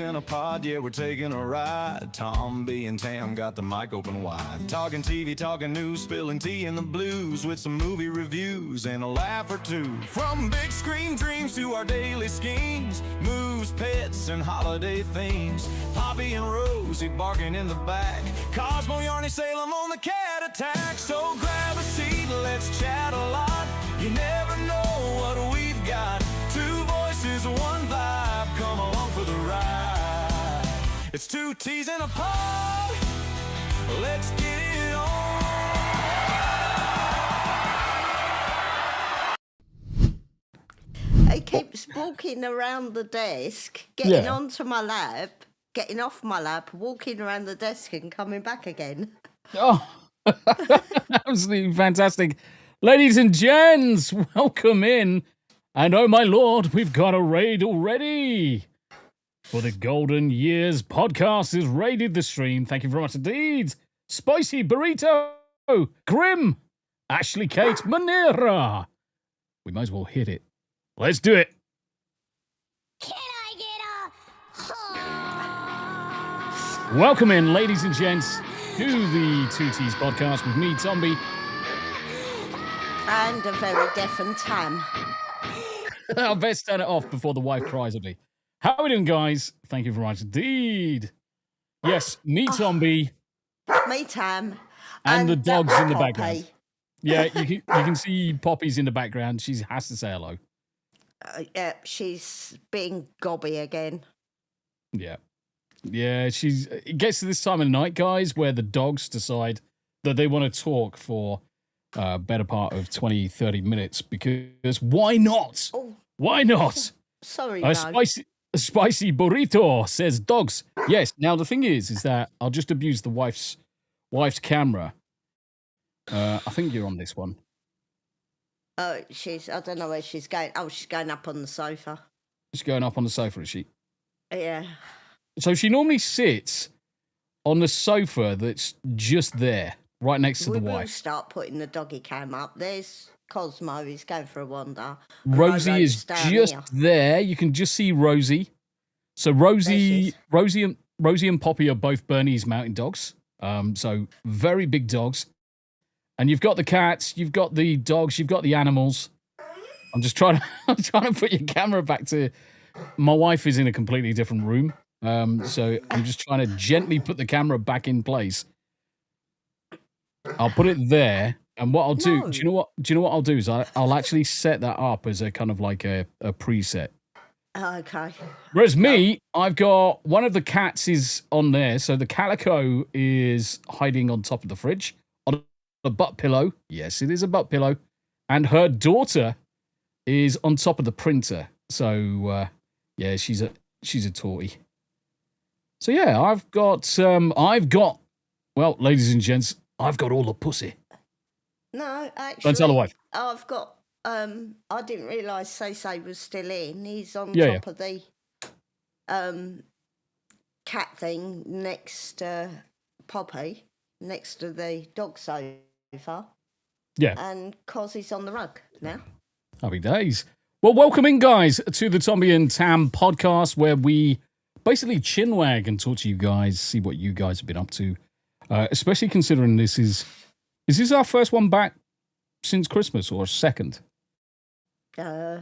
in a pod, yeah, we're taking a ride. Tombi and Tam got the mic open wide. Talking TV, talking news, spilling tea in the blues with some movie reviews and a laugh or two. From big screen dreams to our daily schemes, moves, pets, and holiday themes. Poppy and Rosie barking in the back. Cosmo, Yarny, Salem on the cat attack. So grab a seat, let's chat a lot. You never know what we've got. Two voices, one vibe. Come along for the ride. It's two T's in a pod. Let's get it on. He keeps walking around the desk, getting onto my lap, getting off my lap, walking around the desk and coming back again. Oh, absolutely fantastic. Ladies and gents, welcome in. And oh my lord, we've got a raid already. For the Golden Years podcast has raided the stream. Thank you very much indeed. Spicy Burrito, Grim, Ashley Kate, Manera. We might as well hit it. Let's do it. Can I get a... Welcome in, ladies and gents, to the 2T's podcast with me, Tombi. And a very deaf and Tam. I'll best turn it off before the wife cries at me. How are we doing, guys? Thank you very much indeed. Yes, me, Tombi. Me, Tam. And the dogs in the Poppy. background. Yeah, you can see Poppy's in the background. She has to say hello. Yeah, she's being gobby again. Yeah. Yeah, it gets to this time of the night, guys, where the dogs decide that they want to talk for a better part of 20, 30 minutes, because why not? Oh. Why not? Sorry, A spicy burrito says dogs. Yes, now the thing is that I'll just abuse the wife's camera. I think you're on this one. Oh, I don't know where she's going. Oh, she's going up on the sofa. She's going up on the sofa, is she? Yeah. So she normally sits on the sofa that's just there, right next to the We will wife. start putting the doggy cam up. There's Cosmo. He's going for a wander. Rosie is just there. You can just see Rosie. So Rosie and Poppy are both Bernese mountain dogs. So very big dogs. And you've got the cats, you've got the dogs, you've got the animals. I'm trying to put your camera back to. My wife is in a completely different room. So I'm just trying to gently put the camera back in place. I'll put it there, and what I'll do, do you know what I'll do is I'll actually set that up as a kind of like a preset. Okay. Whereas me, I've got one of the cats is on there, so the calico is hiding on top of the fridge on a butt pillow. Yes, it is a butt pillow, and her daughter is on top of the printer. So yeah, she's a tortie. So yeah, I've got well, ladies and gents, I've got all the pussy. No, actually, Don't tell the wife. I've got. I didn't realise Say was still in. He's on top of the cat thing next to Poppy, next to the dog sofa. Yeah. And Cozzy's on the rug now. Happy days. Well, welcome in, guys, to the Tombi and Tam podcast, where we basically chinwag and talk to you guys, see what you guys have been up to. Especially considering this is this our first one back since Christmas or second? I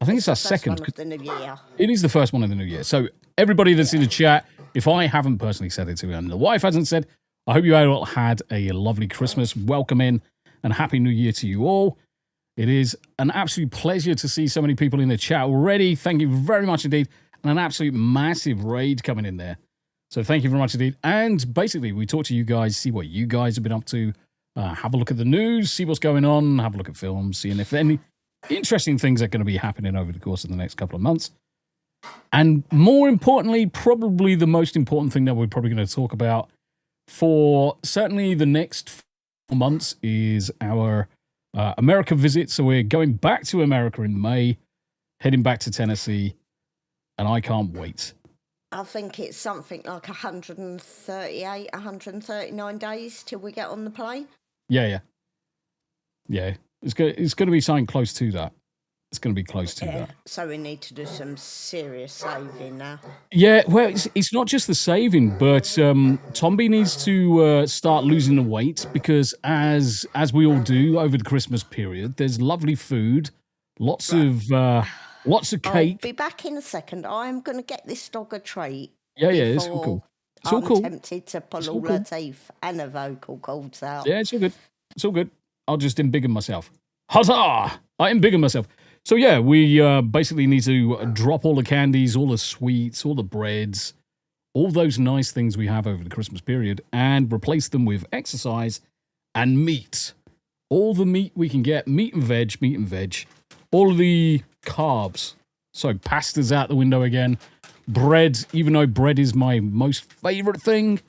think it's our second. One of the new year. It is the first one of the new year. So everybody that's in the chat, if I haven't personally said it to you and the wife hasn't said, I hope you all had a lovely Christmas. Welcome in and Happy New Year to you all. It is an absolute pleasure to see so many people in the chat already. Thank you very much indeed. And an absolute massive raid coming in there. So thank you very much indeed. And basically, we talk to you guys, see what you guys have been up to, have a look at the news, see what's going on, have a look at films, seeing if any interesting things are going to be happening over the course of the next couple of months. And more importantly, probably the most important thing that we're probably going to talk about for certainly the next 4 months is our America visit. So we're going back to America in May, heading back to Tennessee, and I can't wait. I think it's something like 138, 139 days till we get on the plane. Yeah. It's going to be something close to that. It's going to be close to that. So we need to do some serious saving now. Yeah, well, it's not just the saving, but Tombi needs to start losing the weight because as we all do over the Christmas period, there's lovely food, lots of cake. I'll be back in a second. I'm going to get this dog a treat. Yeah, it's all cool. It's all cool. I'm tempted to pull all her teeth and her vocal cords out. Yeah, it's all good. It's all good. I'll just embiggen myself. Huzzah! I embiggen myself. So yeah, we basically need to drop all the candies, all the sweets, all the breads, all those nice things we have over the Christmas period and replace them with exercise and meat. All the meat we can get, meat and veg, all of the carbs. So pasta's out the window again. Bread, even though bread is my most favorite thing,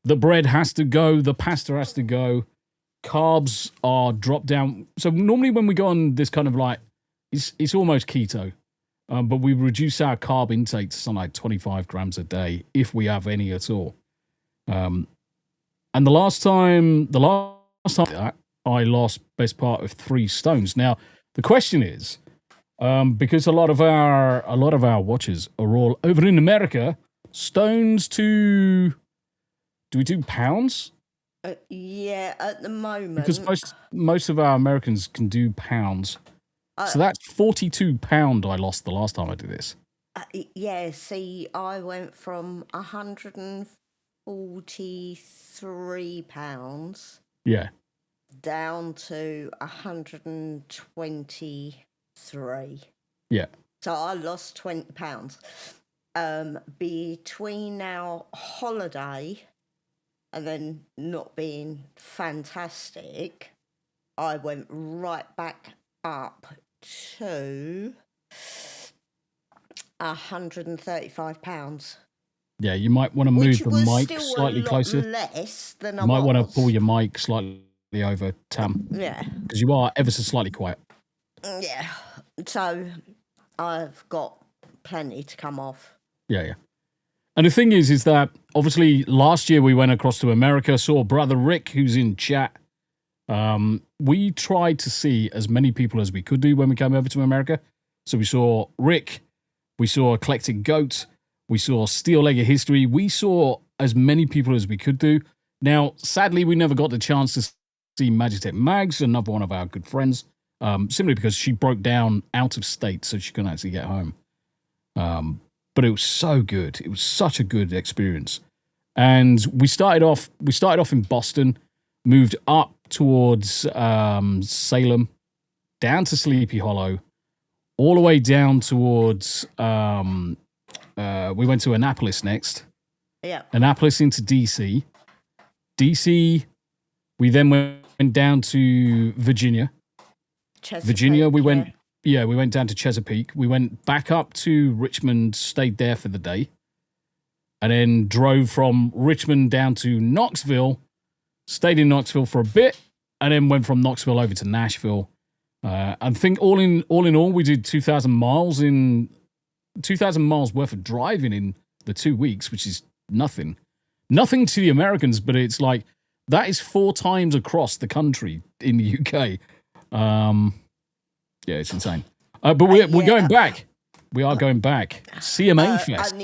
the bread has to go, the pasta has to go. Carbs are dropped down. So normally when we go on this kind of like, it's almost keto, but we reduce our carb intake to something like 25 grams a day if we have any at all. And the last time that, I lost best part of 3 stones. Now the question is, because a lot of our watchers are all over in America, stones to, do we do pounds? Yeah, at the moment. Because most of our Americans can do pounds. So that's 42 pound I lost the last time I did this. Yeah, see, I went from 143 pounds. Yeah. Down to 123. Yeah. So I lost 20 pounds. Between our holiday and then not being fantastic, I went right back up to 135 pounds. Yeah, you might want to move the mic slightly closer. Less than you might want to pull your mic slightly over, Tam. Yeah. Because you are ever so slightly quiet. Yeah. So I've got plenty to come off. Yeah. And the thing is that obviously last year we went across to America, saw brother Rick, who's in chat. We tried to see as many people as we could do when we came over to America. So we saw Rick, we saw Eclectic Goat, we saw Steel Leg of History. We saw as many people as we could do. Now, sadly, we never got the chance to see Magitech Mags, another one of our good friends, simply because she broke down out of state, so she couldn't actually get home. But it was so good. It was such a good experience. And we started off in Boston, moved up towards Salem, down to Sleepy Hollow, all the way down towards, we went to Annapolis next. Yeah. Annapolis into DC. DC, we then went down to Virginia. Virginia, we went down to Chesapeake. We went back up to Richmond, stayed there for the day, and then drove from Richmond down to Knoxville, stayed in Knoxville for a bit, and then went from Knoxville over to Nashville. I think all in all, we did 2,000 miles worth of driving in the 2 weeks, which is nothing. Nothing to the Americans, but it's like, that is 4 times across the country in the UK. Yeah, it's insane. But we're going back. We are going back. CMA Fest.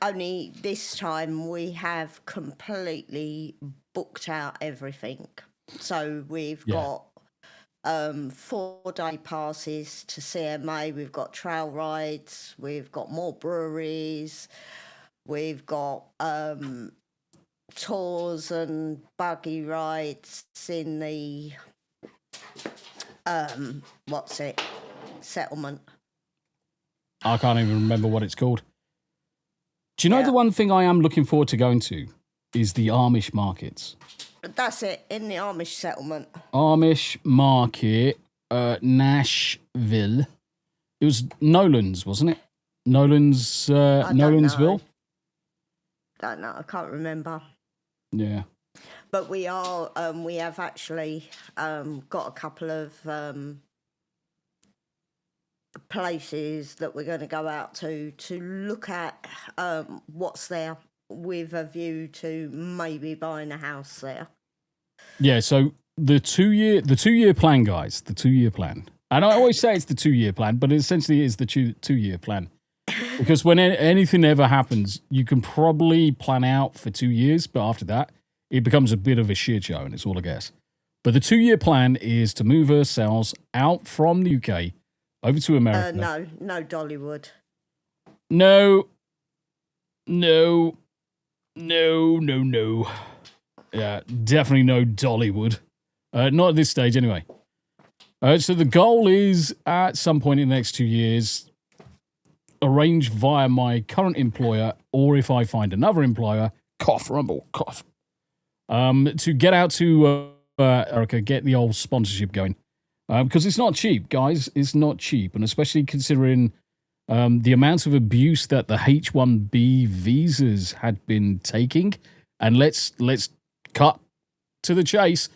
Only this time we have completely booked out everything. So we've got 4-day passes to CMA. We've got trail rides. We've got more breweries. We've got tours and buggy rides in the settlement. I can't even remember what it's called. Do you know the one thing I am looking forward to going to is the Amish markets? That's it, in the Amish settlement. Amish market, Nashville. It was Nolan's, wasn't it? Nolansville? Don't know, I can't remember. Yeah. But we have actually got a couple of places that we're going to go out to look at what's there with a view to maybe buying a house there. Yeah, so the two year plan, guys, the 2 year plan. And I always say it's the 2-year plan, but essentially it is the 2-year plan. Because when anything ever happens, you can probably plan out for 2 years, but after that, it becomes a bit of a shit show, and it's all a guess. But the 2-year plan is to move ourselves out from the UK over to America. No, Dollywood. No. Yeah, definitely no Dollywood. Not at this stage, anyway. So the goal is, at some point in the next 2 years, arrange via my current employer, or if I find another employer, cough, rumble, cough, to get out to Erica, get the old sponsorship going. Because it's not cheap, guys. It's not cheap. And especially considering the amount of abuse that the H-1B visas had been taking. And let's cut to the chase.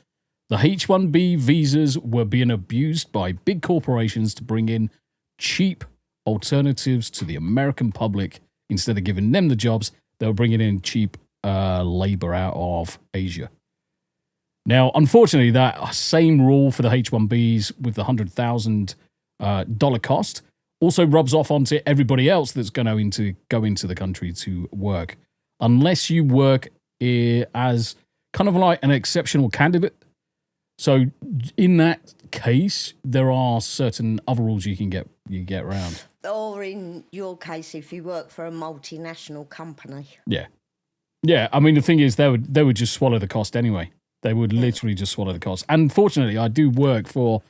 The H-1B visas were being abused by big corporations to bring in cheap alternatives to the American public. Instead of giving them the jobs, they were bringing in cheap labor out of Asia. Now, unfortunately, that same rule for the H-1Bs with the $100,000 cost also rubs off onto everybody else that's going to go into the country to work. Unless you work as kind of like an exceptional candidate. So in that case, there are certain other rules you get around. Or in your case, if you work for a multinational company. Yeah. Yeah, I mean, the thing is, they would just swallow the cost anyway. They would literally just swallow the cost. And fortunately, I do work for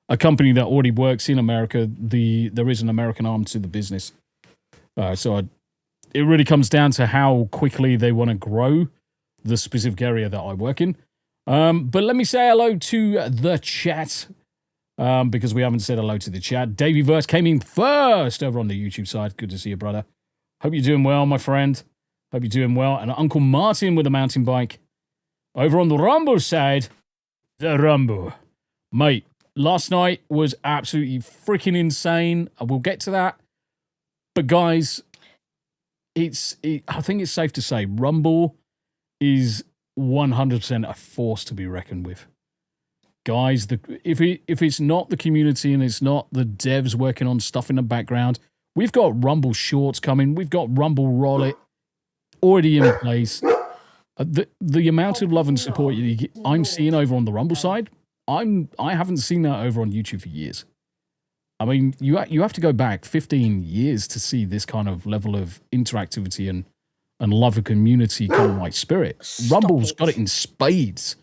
a company that already works in America. There is an American arm to the business. It really comes down to how quickly they want to grow the specific area that I work in. But let me say hello to the chat, because we haven't said hello to the chat. Davey Verse came in first over on the YouTube side. Good to see you, brother. Hope you're doing well, my friend. Hope you're doing well. And Uncle Martin with a mountain bike. Over on the Rumble side, the Rumble. Mate, last night was absolutely freaking insane. We'll get to that. But guys, I think it's safe to say Rumble is 100% a force to be reckoned with. Guys, if it's not the community and it's not the devs working on stuff in the background, we've got Rumble Shorts coming. We've got Rumble Rollit already in place. The amount of love and support I'm seeing over on the Rumble side, I haven't seen that over on YouTube for years. I mean, you have to go back 15 years to see this kind of level of interactivity and love of community kind of like spirit. Rumble's got it in spades.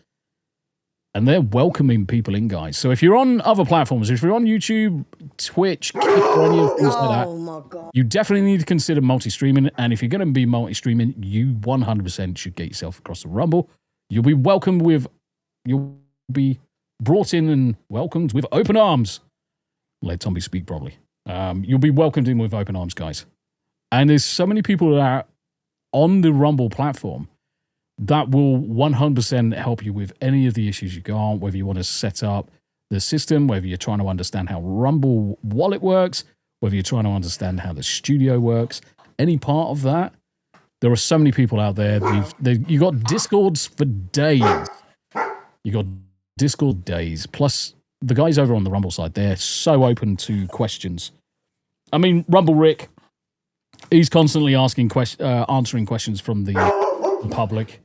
And they're welcoming people in, guys. So if you're on other platforms, if you're on YouTube, Twitch, Kick, or any of things like that, my God. you definitely need to consider multi-streaming. And if you're going to be multi-streaming, you 100% should get yourself across the Rumble. You'll be brought in and welcomed with open arms. Let Tombi speak properly. You'll be welcomed in with open arms, guys. And there's so many people that are on the Rumble platform that will 100% help you with any of the issues you got, whether you want to set up the system, whether you're trying to understand how Rumble Wallet works, whether you're trying to understand how the studio works, any part of that. There are so many people out there. You got Discords for days. You got Discord days. Plus, the guys over on the Rumble side, they're so open to questions. I mean, Rumble Rick, he's constantly answering questions from the public.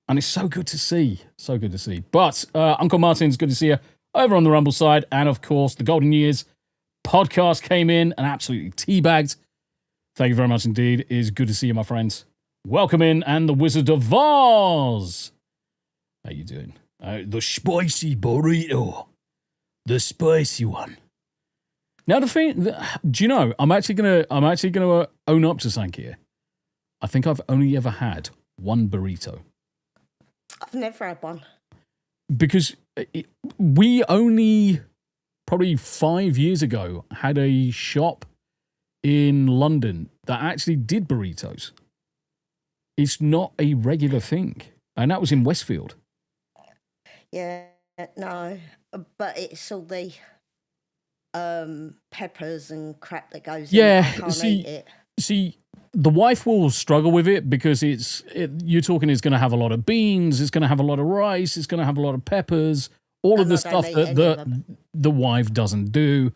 And it's so good to see. So good to see. But Uncle Martin's good to see you over on the Rumble side. And, of course, the Golden Years podcast came in and absolutely teabagged. Thank you very much indeed. It is good to see you, my friends. Welcome in. And the Wizard of Oz. How you doing? The spicy burrito. The spicy one. Now, the thing, do you know, I'm actually gonna own up to something here. I think I've only ever had one burrito. I've never had one. Because we only, probably 5 years ago, had a shop in London that actually did burritos. It's not a regular thing. And that was in Westfield. Yeah, no. But it's all the peppers and crap that goes in it. I can't eat it. See, the wife will struggle with it because you're talking it's going to have a lot of beans, it's going to have a lot of rice, it's going to have a lot of peppers, all of And the I stuff don't eat that any of the wife doesn't do,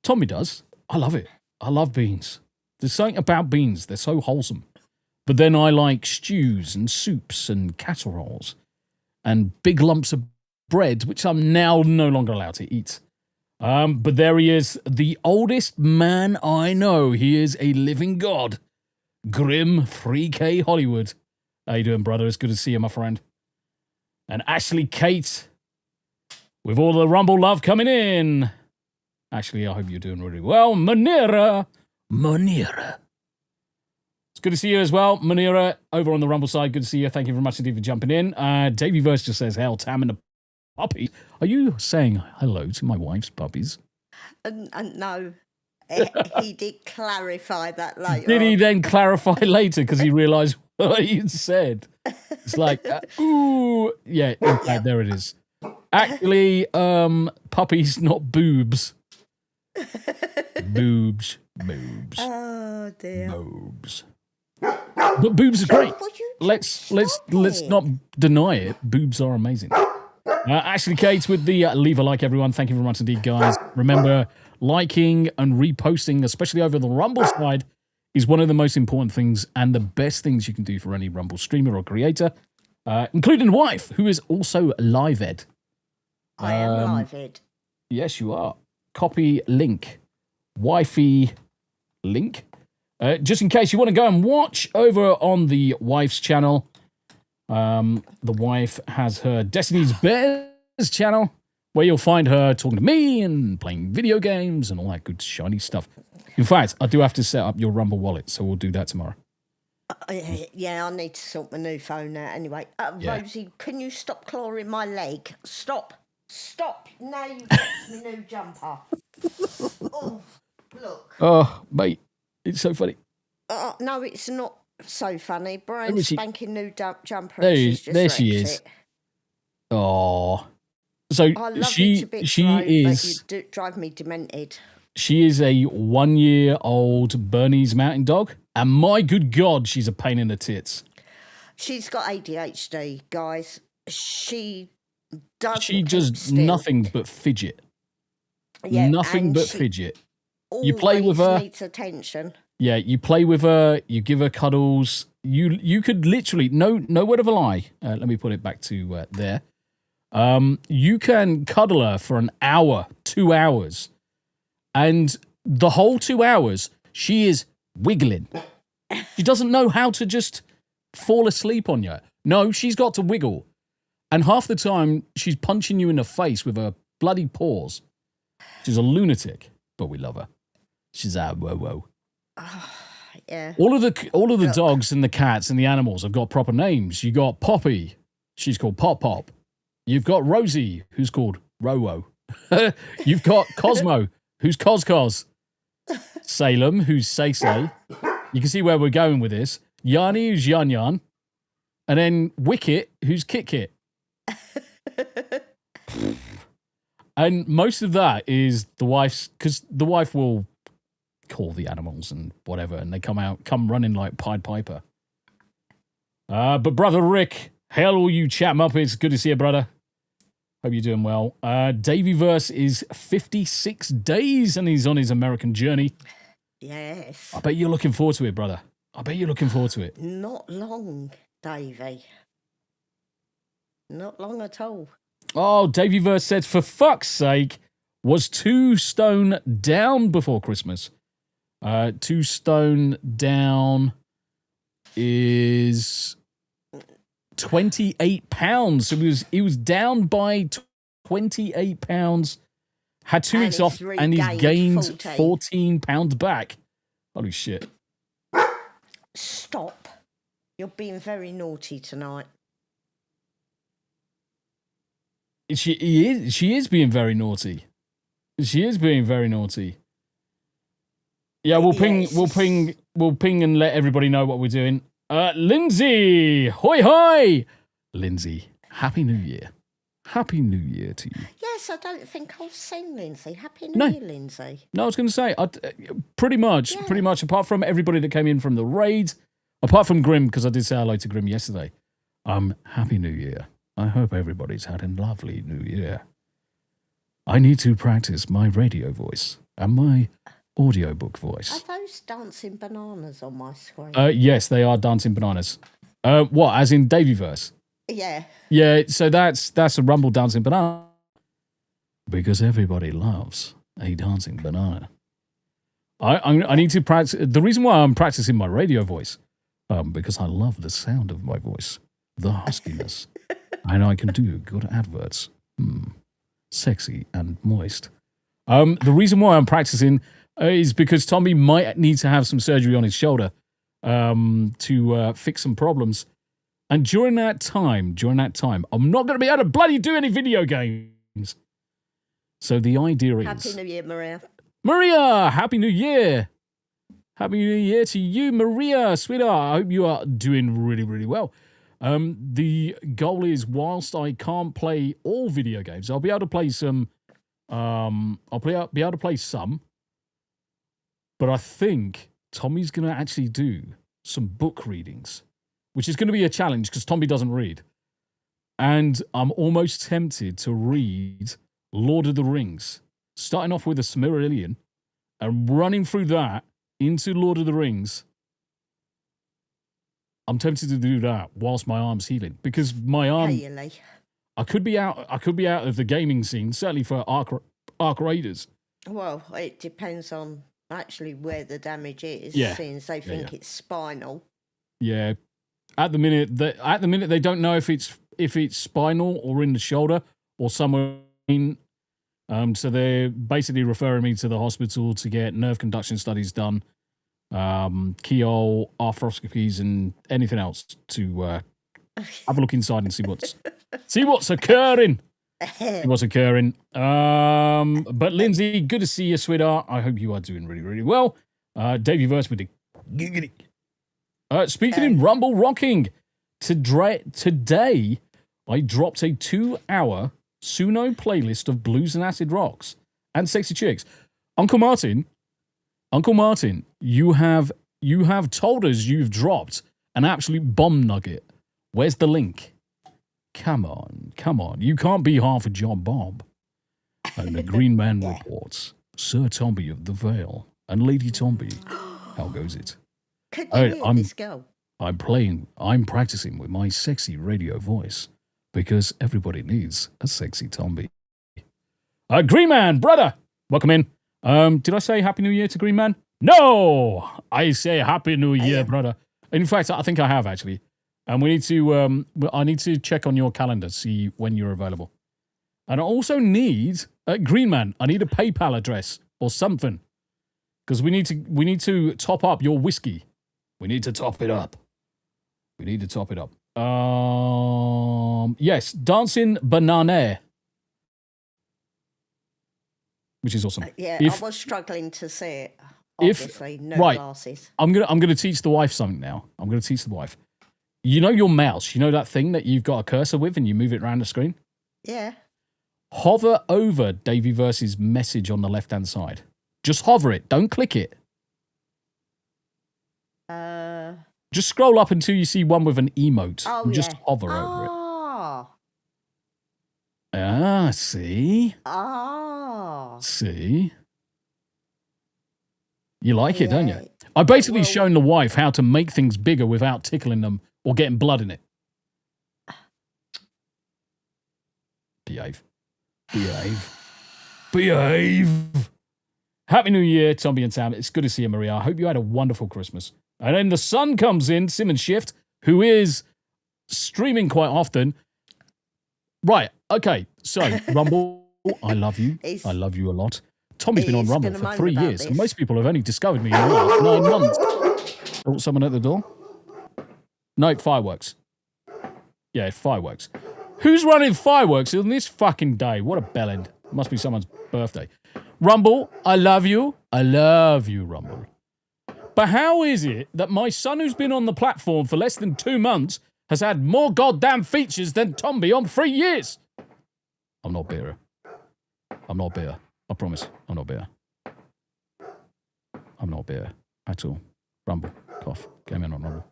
Tommy does. I love it. I love beans. There's something about beans. They're so wholesome. But then I like stews and soups and casseroles and big lumps of bread, which I'm now no longer allowed to eat. But there he is, the oldest man I know. He is a living god. Grim 3K Hollywood. How you doing, brother? It's good to see you, my friend. And Ashley Kate, with all the Rumble love coming in. Actually, I hope you're doing really well. Manira. It's good to see you as well. Manira, over on the Rumble side, good to see you. Thank you very much indeed for jumping in. Davey Verse just says, hell, Tam and the puppy. Are you saying hello to my wife's puppies? No. He did clarify that later. Did he then clarify later because he realised what he had said? It's like, ooh. Yeah, in fact, there it is. Actually, puppies, not boobs. Boobs. Oh, dear. Boobs. But boobs are great. Let's not deny it. Boobs are amazing. Ashley Cates with the leave a like, everyone. Thank you very much indeed, guys. Remember, liking and reposting, especially over the Rumble side, is one of the most important things and the best things you can do for any Rumble streamer or creator, including wife, who is also live ed. I am live ed. Yes, you are. Copy link. Wifey link. Just in case you want to go and watch over on the wife's channel. The wife has her Destiny's Bears channel, where you'll find her talking to me and playing video games and all that good shiny stuff. In fact, I do have to set up your Rumble wallet, so we'll do that tomorrow. Yeah, I need to sort my new phone out anyway. Rosie, can you stop clawing my leg? Stop. Now you've got my new jumper. Oh, look. Oh, mate, it's so funny. No, it's not so funny. Brian's spanking new jumper. There she is. Oh. So I love she you to bits, she though, is but you drive me demented. She is a 1-year-old Bernese mountain dog, and my good God, she's a pain in the tits. She's got ADHD, guys. She does. She does nothing but fidget. Yeah, nothing but fidget. You play with her. Needs attention. Yeah, you play with her. You give her cuddles. You could literally no word of a lie. Let me put it back to there. You can cuddle her for an hour, 2 hours, and the whole 2 hours she is wiggling. She doesn't know how to just fall asleep on you. No, she's got to wiggle, and half the time she's punching you in the face with her bloody paws. She's a lunatic, but we love her. She's our whoa. Yeah. All of the dogs and the cats and the animals have got proper names. You got Poppy, she's called Pop Pop. You've got Rosie, who's called Rowo. You've got Cosmo, who's Cos. Salem, who's Say. You can see where we're going with this. Yanni, who's Yan. And then Wicket, who's Kit. And most of that is the wife's, because the wife will call the animals and whatever, and they come running like Pied Piper. But brother Rick, hail all you chat muppets. Good to see you, brother. Hope you're doing well. Davyverse is 56 days and he's on his American journey. Yes. I bet you're looking forward to it, brother. I bet you're looking forward to it. Not long, Davey. Not long at all. Oh, Davyverse said, for fuck's sake, was 2 stone down before Christmas. 2 stone down is 28 pounds. So he was down by 28 pounds. Had 2 weeks off, and he's gained 14 pounds back. Holy shit! Stop! You're being very naughty tonight. She is being very naughty. She is being very naughty. Yeah, we'll ping and let everybody know what we're doing. Lindsay, hoi! Lindsay, Happy New Year. Happy New Year to you. Yes, I don't think I've seen Lindsay. Happy New Year, Lindsay. No, I was going to say, pretty much, apart from everybody that came in from the raid, apart from Grim, because I did say hello to Grim yesterday. Happy New Year. I hope everybody's had a lovely New Year. I need to practice my radio voice and my audiobook voice. Are those dancing bananas on my screen? Yes, they are dancing bananas. What, as in Davyverse? Yeah. Yeah, so that's a Rumble dancing banana. Because everybody loves a dancing banana. I need to practice. The reason why I'm practicing my radio voice, because I love the sound of my voice, the huskiness, and I can do good adverts. Sexy and moist. The reason why I'm practicing is because Tommy might need to have some surgery on his shoulder to fix some problems. And during that time, I'm not going to be able to bloody do any video games. So the idea is... Happy New Year, Maria. Maria, Happy New Year. Happy New Year to you, Maria, sweetheart. I hope you are doing really, really well. The goal is, whilst I can't play all video games, I'll be able to play some. Be able to play some. But I think Tommy's going to actually do some book readings, which is going to be a challenge because Tommy doesn't read. And I'm almost tempted to read Lord of the Rings, starting off with the Silmarillion and running through that into Lord of the Rings. I'm tempted to do that whilst my arm's healing because my arm. Really? I could be out of the gaming scene, certainly for Ark Raiders. Well, it depends on actually where the damage is, Yeah. since they think it's spinal. Yeah. At the minute they don't know if it's spinal or in the shoulder or somewhere in. So they're basically referring me to the hospital to get nerve conduction studies done, keyhole, arthroscopies, and anything else to have a look inside and see what's occurring. But Lindsay, good to see you, sweetheart. I hope you are doing really, really well. Davey Verse with the giggity. Speaking in Rumble Rocking, today I dropped a 2-hour Suno playlist of blues and acid rocks and sexy chicks. Uncle Martin, you have told us you've dropped an absolute bomb nugget. Where's the link? Come on. You can't be half a John Bob. And the Green Man reports, Sir Tombi of the Vale and Lady Tombi. How goes it? Could you hear this go? I'm practicing with my sexy radio voice because everybody needs a sexy Tombi. Green Man, brother, welcome in. Did I say Happy New Year to Green Man? No! I say Happy New Year, brother. In fact, I think I have, actually. And we need to, I need to check on your calendar, see when you're available. And I also need, Green Man, I need a PayPal address or something. Because we need to top up your whiskey. We need to top it up. Yes, Dancing Banana. Which is awesome. I was struggling to see it. Obviously, no glasses. I'm gonna teach the wife something now. You know your mouse, you know that thing that you've got a cursor with and you move it around the screen? Yeah. Hover over Davey Verse's message on the left-hand side. Just hover it. Don't click it. Just scroll up until you see one with an emote. And just hover over it. See? See? You like it, don't you? I've basically shown the wife how to make things bigger without tickling them or getting blood in it. Behave. Happy New Year, Tombi and Tam. It's good to see you, Maria. I hope you had a wonderful Christmas. And then the sun comes in, Simmons Shift, who is streaming quite often. Right, okay. So, Rumble, I love you. I love you a lot. Tommy's been on Rumble for 3 years, and most people have only discovered me in the last 9 months. Oh, someone at the door? No, fireworks. Yeah, fireworks. Who's running fireworks on this fucking day? What a bellend. Must be someone's birthday. Rumble, I love you. I love you, Rumble. But how is it that my son, who's been on the platform for less than 2 months, has had more goddamn features than Tombi on 3 years? I'm not bitter. I promise. I'm not bitter at all. Rumble. Cough. Came in on Rumble.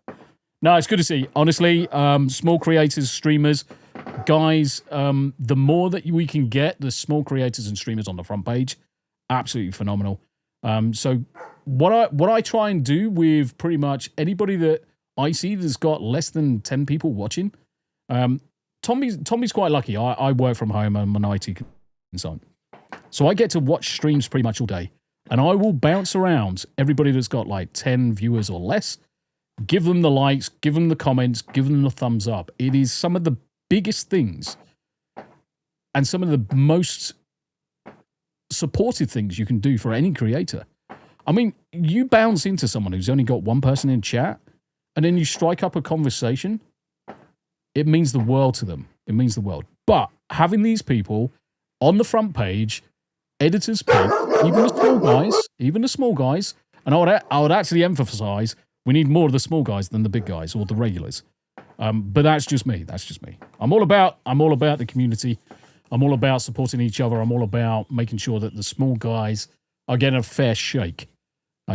No, it's good to see. Honestly, small creators, streamers, guys, the more that we can get the small creators and streamers on the front page, absolutely phenomenal. So what I try and do with pretty much anybody that I see that's got less than 10 people watching, Tommy's quite lucky. I work from home. I'm an IT consultant. So I get to watch streams pretty much all day. And I will bounce around everybody that's got like 10 viewers or less, give them the likes, give them the comments, give them the thumbs up. It is some of the biggest things and some of the most supportive things you can do for any creator. I mean, you bounce into someone who's only got one person in chat and then you strike up a conversation. It means the world to them. It means the world. But having these people on the front page, editors pick, even the small guys, and I would actually emphasize we need more of the small guys than the big guys or the regulars. But that's just me. I'm all about the community. I'm all about supporting each other. I'm all about making sure that the small guys are getting a fair shake. Do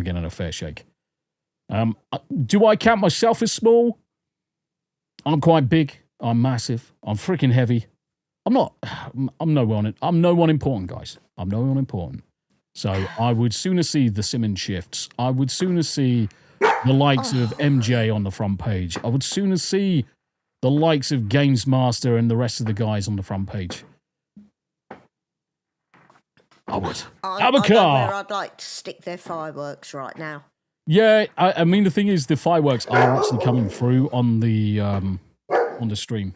I count myself as small? I'm quite big. I'm massive. I'm freaking heavy. I'm no one important, guys. I'm no one important. So I would sooner see the Simmons shifts. I would sooner see the likes of MJ on the front page. I would sooner see the likes of Games Master and the rest of the guys on the front page. I would. I know where I'd like to stick their fireworks right now. Yeah, I mean, the thing is, the fireworks are actually coming through on the stream.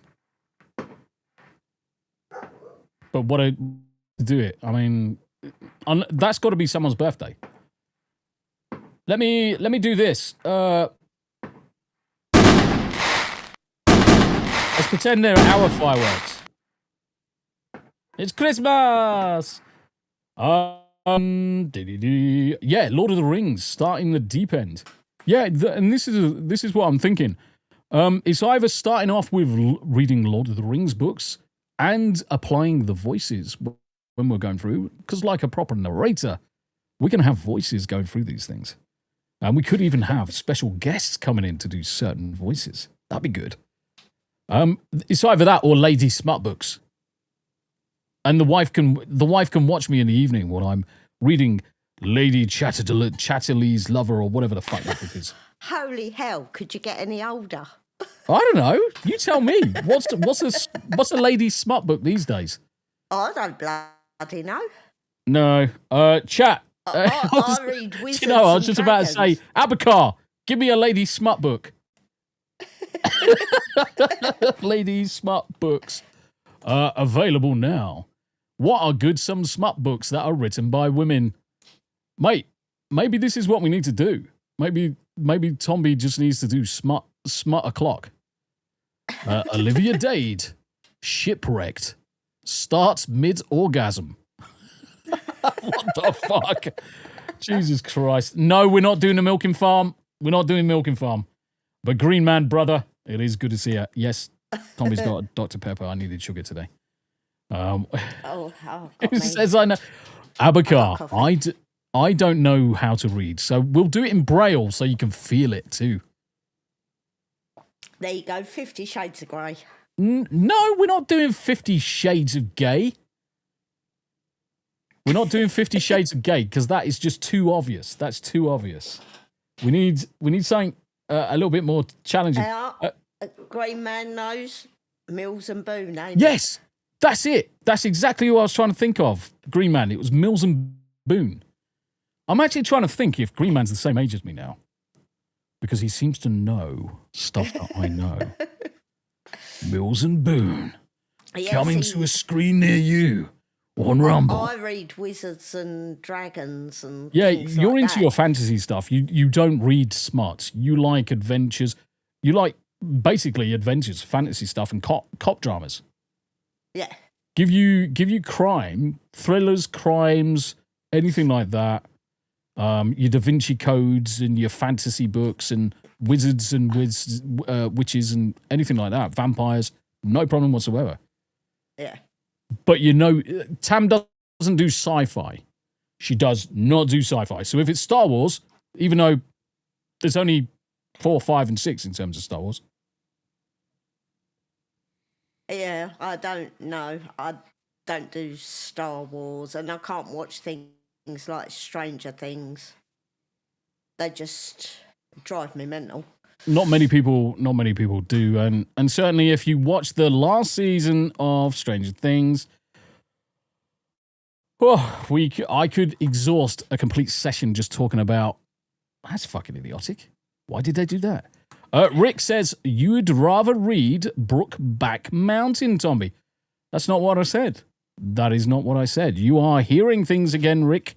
But what I do it, I mean, that's got to be someone's birthday. Let me do this. Let's pretend they're our fireworks. It's Christmas. Yeah, Lord of the Rings starting the deep end. Yeah, and this is what I'm thinking. It's either starting off with reading Lord of the Rings books and applying the voices when we're going through, because like a proper narrator, we can have voices going through these things. And we could even have special guests coming in to do certain voices. That'd be good. It's either that or lady smut books. And the wife can watch me in the evening while I'm reading Lady Chatterley's Lover or whatever the fuck that book is. Holy hell, could you get any older? I don't know. You tell me. What's a lady smut book these days? I don't bloody know. No. Chat. I read Wizards You know, I was and just about to Dragons. say, Abacar, give me a lady smut book. Lady smut books available now. What are good some smut books that are written by women? Mate, maybe this is what we need to do. Maybe Tombi just needs to do smut o'clock. Olivia Dade, shipwrecked, starts mid-orgasm. What the fuck? Jesus Christ. No, we're not doing the milking farm. We're not doing milking farm. But Green Man, brother, it is good to see you. Yes, Tommy's got a Dr. Pepper. I needed sugar today. It says I know. Abacar, I don't know how to read, so we'll do it in Braille so you can feel it too. There you go, 50 Shades of Grey. No, we're not doing 50 Shades of Gay. We're not doing 50 Shades of Gay because that is just too obvious. That's too obvious. We need something a little bit more challenging. Green Man knows Mills and Boone, ain't Yes, that's it. That's exactly what I was trying to think of. Green Man. It was Mills and Boone. I'm actually trying to think if Green Man's the same age as me now. Because he seems to know stuff that I know. Mills and Boone. Coming to a screen near you on Rumble. I read Wizards and Dragons and Yeah, things you're like into that. your fantasy stuff. You don't read smut. You like adventures. You like basically adventures, fantasy stuff, and cop dramas. Yeah. Give you crime, thrillers, crimes, anything like that. Your Da Vinci Codes and your fantasy books and wizards and witches and anything like that. Vampires, no problem whatsoever. Yeah. But you know, Tam doesn't do sci-fi. She does not do sci-fi. So if it's Star Wars, even though there's only 4, 5, and 6 in terms of Star Wars. Yeah, I don't know. I don't do Star Wars, and I can't watch things like Stranger Things. They just drive me mental. Not many people do, and certainly if you watch the last season of Stranger Things, I could exhaust a complete session just talking about that's fucking idiotic. Why did they do that? Rick says you'd rather read Brookback Mountain, Tombi. That's not what I said. That is not what I said. You are hearing things again, Rick.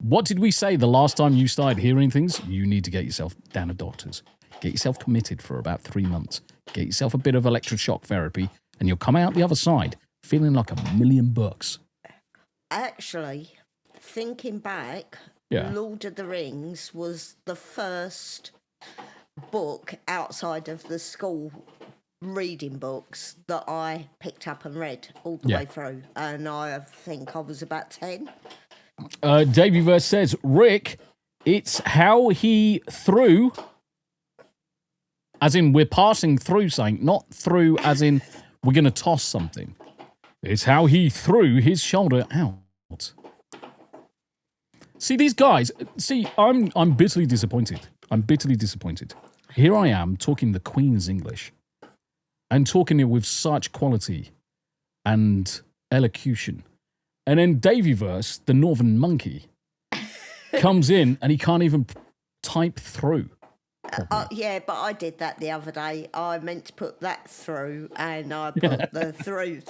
What did we say the last time you started hearing things? You need to get yourself down a doctor's. Get yourself committed for about 3 months. Get yourself a bit of electroshock therapy, and you'll come out the other side feeling like $1,000,000. Actually, thinking back, Yeah. Lord of the Rings was the first book outside of the school reading books that I picked up and read all the way through. And I think I was about 10. Davey Verse says, Rick, it's how he threw, as in we're passing through something, not through as in we're going to toss something. It's how he threw his shoulder out. See, these guys, I'm bitterly disappointed. Here I am talking the Queen's English and talking it with such quality and elocution. And then Davyverse, the Northern Monkey, comes in and he can't even type through. Yeah, but I did that the other day. I meant to put that through, and I put the through.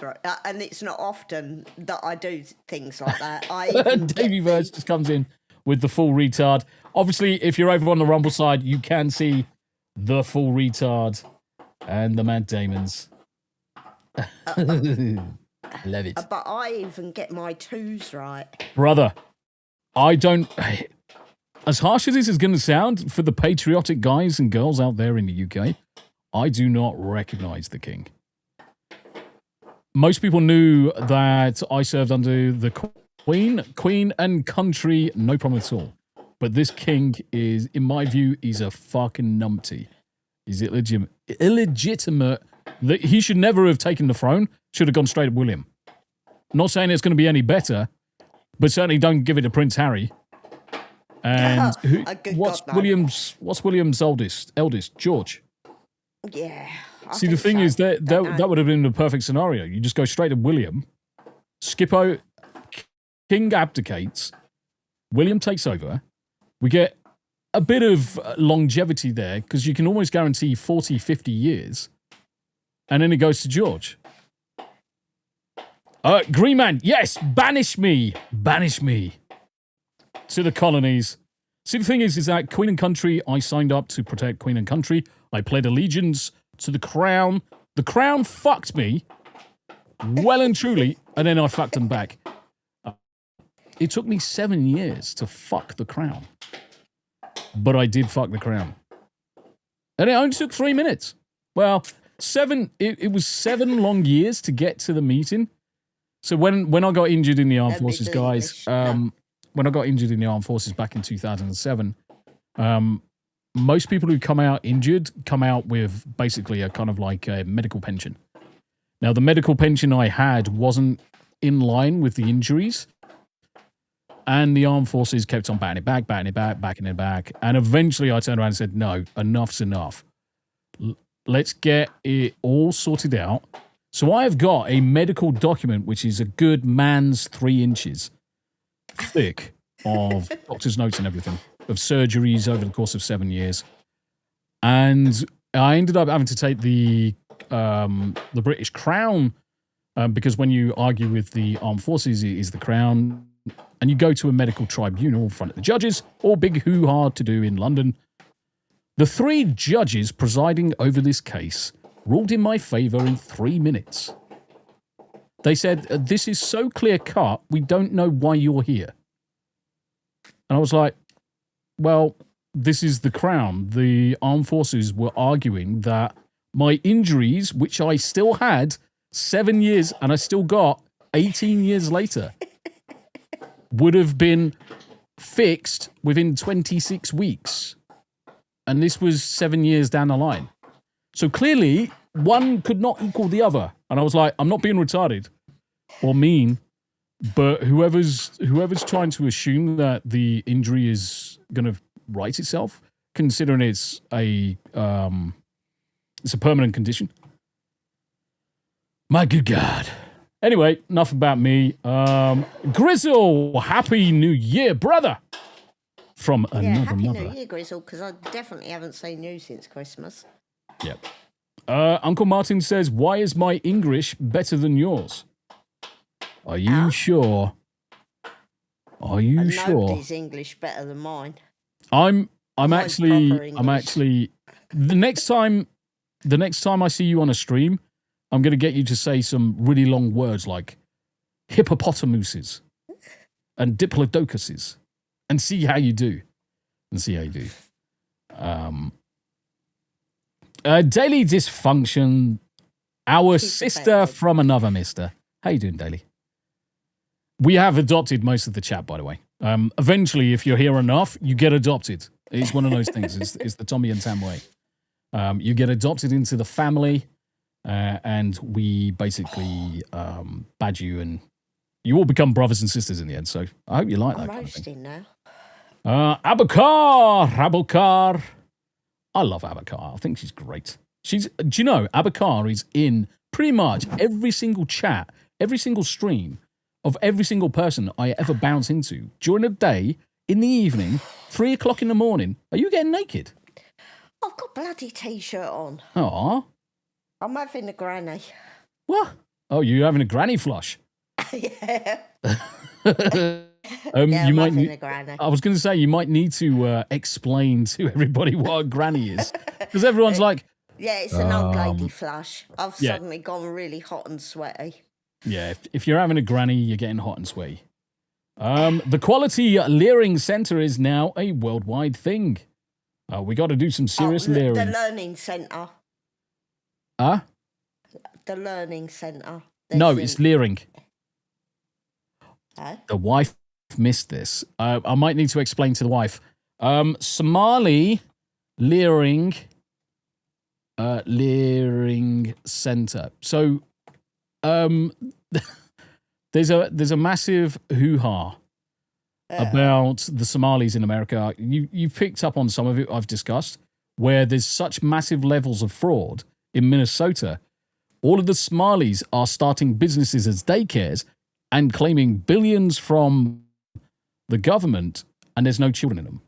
And it's not often that I do things like that. Davyverse just comes in with the full retard. Obviously, if you're over on the Rumble side, you can see the full retard and the Matt Damons. Love it. But I even get my twos right. Brother, I don't... As harsh as this is going to sound for the patriotic guys and girls out there in the UK, I do not recognize the king. Most people knew that I served under the Queen and country, no problem at all. But this king is, in my view, he's a fucking numpty. He's illegitimate. He should never have taken the throne. Should have gone straight at William. Not saying it's going to be any better, but certainly don't give it to Prince Harry. And what's William's eldest? George. Yeah. See, the thing is that would have been the perfect scenario. You just go straight to William, skip out, King abdicates, William takes over. We get a bit of longevity there because you can almost guarantee 40, 50 years. And then it goes to George. Green Man, yes, banish me to the colonies. See, the thing is that Queen and Country, I signed up to protect Queen and Country. I pledged allegiance to the Crown. The Crown fucked me, well and truly, and then I fucked them back. It took me 7 years to fuck the Crown. But I did fuck the Crown. And it only took 3 minutes. Well, it was 7 long years to get to the meeting. So when I got injured in the armed forces, guys, when I got injured in the armed forces back in 2007, most people who come out injured come out with basically a kind of like a medical pension. Now, the medical pension I had wasn't in line with the injuries, and the armed forces kept on backing it back. And eventually I turned around and said, no, enough's enough. Let's get it all sorted out. So I have got a medical document, which is a good man's 3 inches thick of doctor's notes and everything, of surgeries over the course of 7 years. And I ended up having to take the British Crown, because when you argue with the armed forces, it is the Crown, and you go to a medical tribunal in front of the judges, all big hoo-ha to do in London. The 3 judges presiding over this case ruled in my favour in 3 minutes. They said, this is so clear-cut, we don't know why you're here. And I was like, well, this is the Crown. The armed forces were arguing that my injuries, which I still had 7 years, and I still got 18 years later, would have been fixed within 26 weeks. And this was 7 years down the line. So clearly, one could not equal the other. And I was like, I'm not being retarded or mean, but whoever's trying to assume that the injury is going to right itself, considering it's a permanent condition. My good God. Anyway, enough about me. Grizzle, Happy New Year, brother. From Yeah, another Happy mother. New Year, Grizzle, because I definitely haven't seen you since Christmas. Yep. Uncle Martin says, why is my English better than yours? Are you sure? Are you sure? Nobody's English better than mine. I'm Mine's proper actually the next time I see you on a stream, I'm going to get you to say some really long words like hippopotamuses and diplodocuses and see how you do. Daily Dysfunction, our sister from another mister. How you doing, Daily? We have adopted most of the chat, by the way. Eventually, if you're here enough, you get adopted. It's one of those things. It's the Tombi and Tam way. You get adopted into the family, and we basically badge you, and you all become brothers and sisters in the end. So I hope you like that. I'm kind of thing. roasting now. Abakar. I love Abakar. I think she's great. Do you know, Abakar is in pretty much every single chat, every single stream of every single person I ever bounce into during the day, in the evening, 3 o'clock in the morning. Are you getting naked? I've got a bloody t-shirt on. Aw. I'm having a granny. What? Oh, you're having a granny flush. Yeah. You I'm might having need, a granny. I was going to say, you might need to explain to everybody what a granny is. Because everyone's like, Yeah, it's an old lady flush. I've yeah. suddenly gone really hot and sweaty. yeah, if you're having a granny, you're getting hot and sweaty. The Quality Leering Center is now a worldwide thing. We got to do some serious leering. The Learning Centre. Huh? The Learning Centre. No, it's leering. Huh? The wife missed this. I might need to explain to the wife. Somali leering center. So there's a massive hoo-ha about the Somalis in America. You've picked up on some of it I've discussed, where there's such massive levels of fraud in Minnesota. All of the Somalis are starting businesses as daycares and claiming billions from the government, and there's no children in them.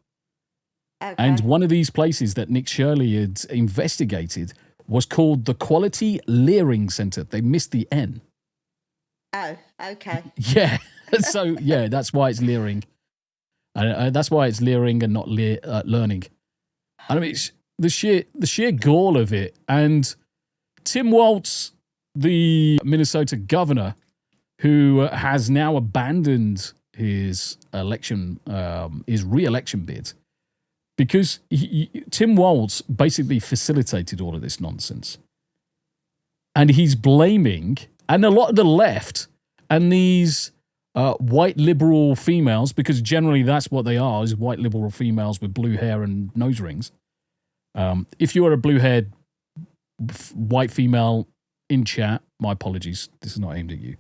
Okay. And one of these places that Nick Shirley had investigated was called the Quality Leering Center. They missed the N. Oh, okay. Yeah. So, yeah, that's why it's leering. That's why it's leering and not learning. I mean, it's the sheer gall of it. And Tim Walz, the Minnesota governor, who has now abandoned his re-election bid, because Tim Walz basically facilitated all of this nonsense. And he's blaming, and a lot of the left and these white liberal females, because generally that's what they are, is white liberal females with blue hair and nose rings. If you are a blue-haired white female in chat, my apologies, this is not aimed at you.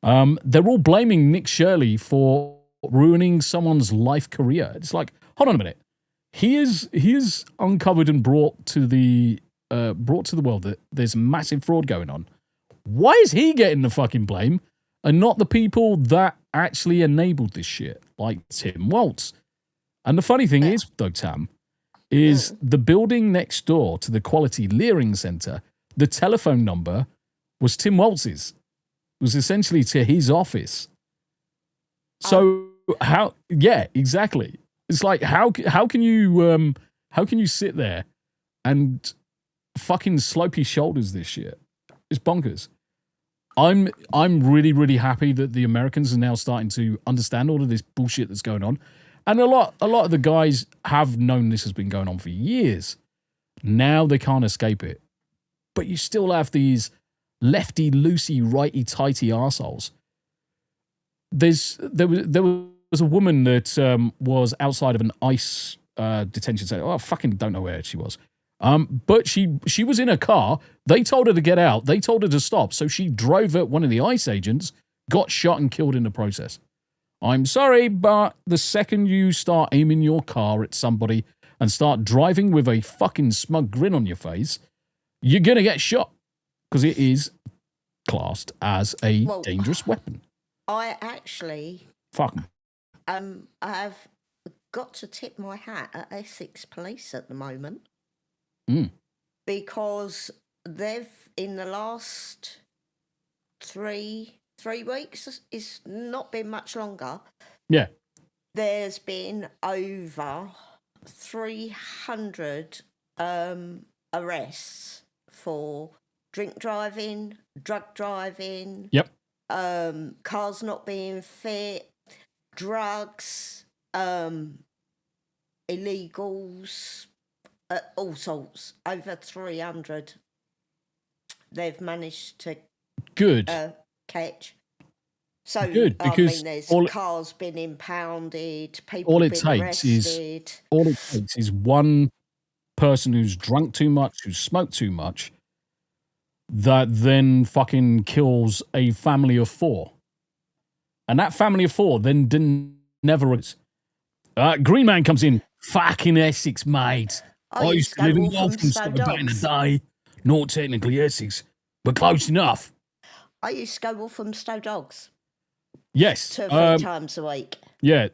They're all blaming Nick Shirley for ruining someone's life career. It's like, hold on a minute. He is uncovered and brought to the world that there's massive fraud going on. Why is he getting the fucking blame and not the people that actually enabled this shit, like Tim Walz? And the funny thing is, though, Tam, is the building next door to the Quality Leering Center, the telephone number was Tim Walz's. It was essentially to his office. So how? Yeah, exactly. It's like how can you sit there and fucking slope your shoulders this shit? It's bonkers. I'm really, really happy that the Americans are now starting to understand all of this bullshit that's going on. And a lot of the guys have known this has been going on for years. Now they can't escape it. But you still have these lefty, loosey, righty, tighty arseholes. There was a woman that was outside of an ICE detention center. Oh, I fucking don't know where she was. But she was in a car. They told her to get out. They told her to stop. So she drove at one of the ICE agents, got shot and killed in the process. I'm sorry, but the second you start aiming your car at somebody and start driving with a fucking smug grin on your face, you're going to get shot because it is classed as a dangerous weapon. I actually... Fuck 'em. I've got to tip my hat at Essex Police at the moment. Because they've, in the last three weeks, it's not been much longer. Yeah. There's been over 300 arrests for drink driving, drug driving. Yep. Cars not being fit, drugs, illegals, all sorts. Over 300 they've managed to catch. So good, because there's cars been impounded, people all it been takes arrested. is one person who's drunk too much, who's smoked too much, that then fucking kills a family of 4. And that family of 4 then never... Green Man comes in, fucking Essex, mate. I used to live in Walthamstow back in the day. Not technically Essex, but close enough. I used to go Walthamstow Dogs. Yes. 2 or 3 times a week. Yeah.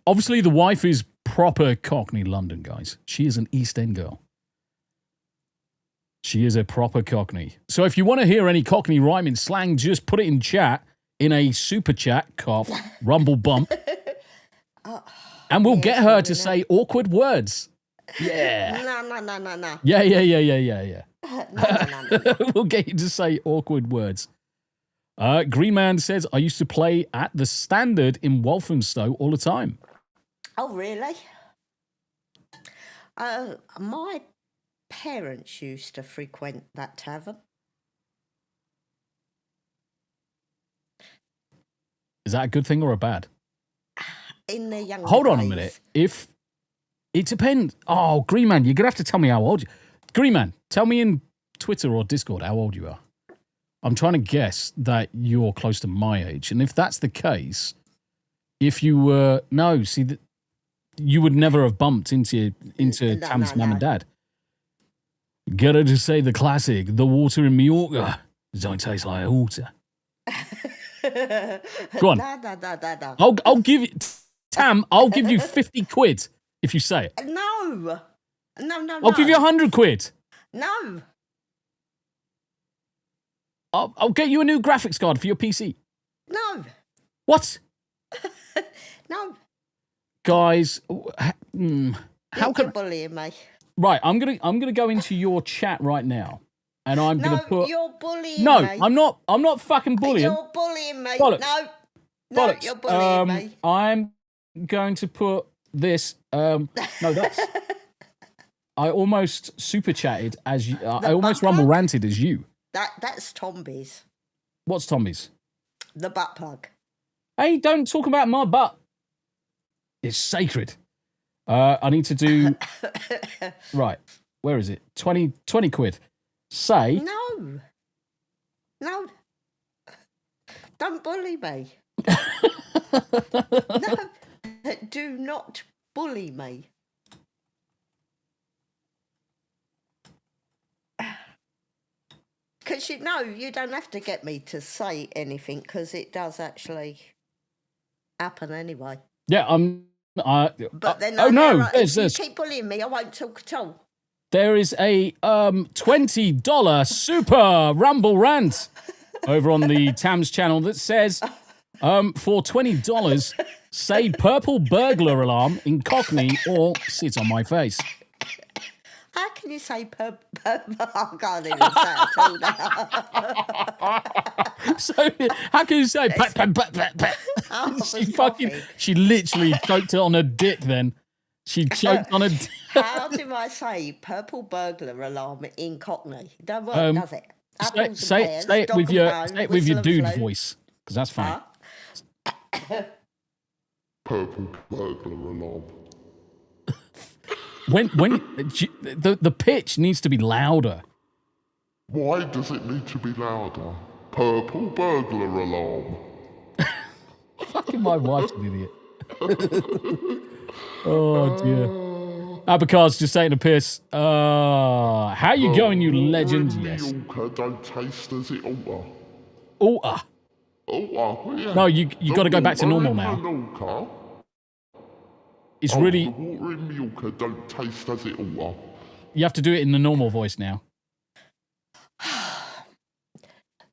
Obviously, the wife is proper Cockney London, guys. She is an East End girl. She is a proper Cockney. So if you want to hear any Cockney rhyming slang, just put it in chat, in a super chat, cough, rumble bump, and we'll get her to say awkward words. Yeah. No. Yeah. No. We'll get you to say awkward words. Green Man says, I used to play at the Standard in Walthamstow all the time. Oh, really? My parents used to frequent that tavern. Is that a good thing or a bad? In the young Hold on a days. minute. If it depends. Oh, Green Man, you're going to have to tell me how old you are. Green Man, tell me in Twitter or Discord how old you are. I'm trying to guess that you're close to my age. And if that's the case, if you were... No, see, you would never have bumped into Tam's mum and dad. Get her to say the classic, the water in Mallorca don't taste like water. Go on. No. I'll give you... Tam, I'll give you 50 quid if you say it. No. I'll give you 100 quid. No. I'll get you a new graphics card for your PC. No. What? No. Guys, how You're can... bullying me. Right, I'm gonna go into your chat right now, and I'm gonna put... you're bullying No, me. I'm not fucking bullying. You're bullying me. Bollocks. No, Bollocks. you're bullying me. I'm going to put this... no, that's... I almost super chatted as you... I almost rumble ranted as you. That's Tombi's. What's Tommy's? The butt plug. Hey, don't talk about my butt. It's sacred. I need to do... Right, where is it? 20 quid. Say... No. Don't bully me. No. Do not bully me. Because you don't have to get me to say anything because it does actually happen anyway. Yeah, But then if you keep bullying me, I won't talk at all. There is a $20 super rumble rant over on the Tam's channel that says, for $20, say purple burglar alarm in Cockney or sit on my face. How can you say I can't even say it all now. So how can you say she literally choked it on her dick then. She choked on her dick. How do I say purple burglar alarm in Cockney? Don't work, does it? Say it with your dude voice, because that's fine. Purple burglar alarm. when the pitch needs to be louder. Why does it need to be louder? Purple burglar alarm. Fucking my wife's an idiot. Oh dear. Abacar's just taking a piss. How you going, you legend? Yes. Milker don't taste as it oughta. Oughta. Oughta, yeah. No, you got to go back to water normal in now. the Milker, It's the really, water in Milker don't taste as it oughta. you have to do it in the normal voice now.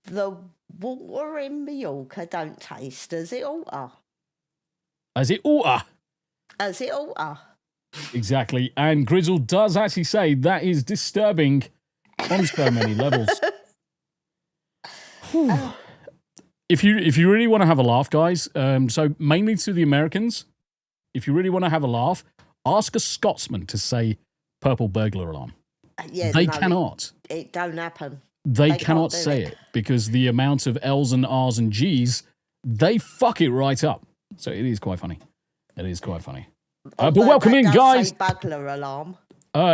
The water in Mallorca don't taste as it oughta. As it oughta. As it oughta. Exactly. And Grizzle does actually say that is disturbing on so many levels. Whew. If you really want to have a laugh, guys, so mainly to the Americans, if you really want to have a laugh, ask a Scotsman to say purple burglar alarm. Yeah, They no, cannot. It don't happen. They They cannot can't do say it. it because the amount of L's and R's and G's, they fuck it right up. So it is quite funny. It is quite funny. But Although welcome that in, does guys. say burglar alarm.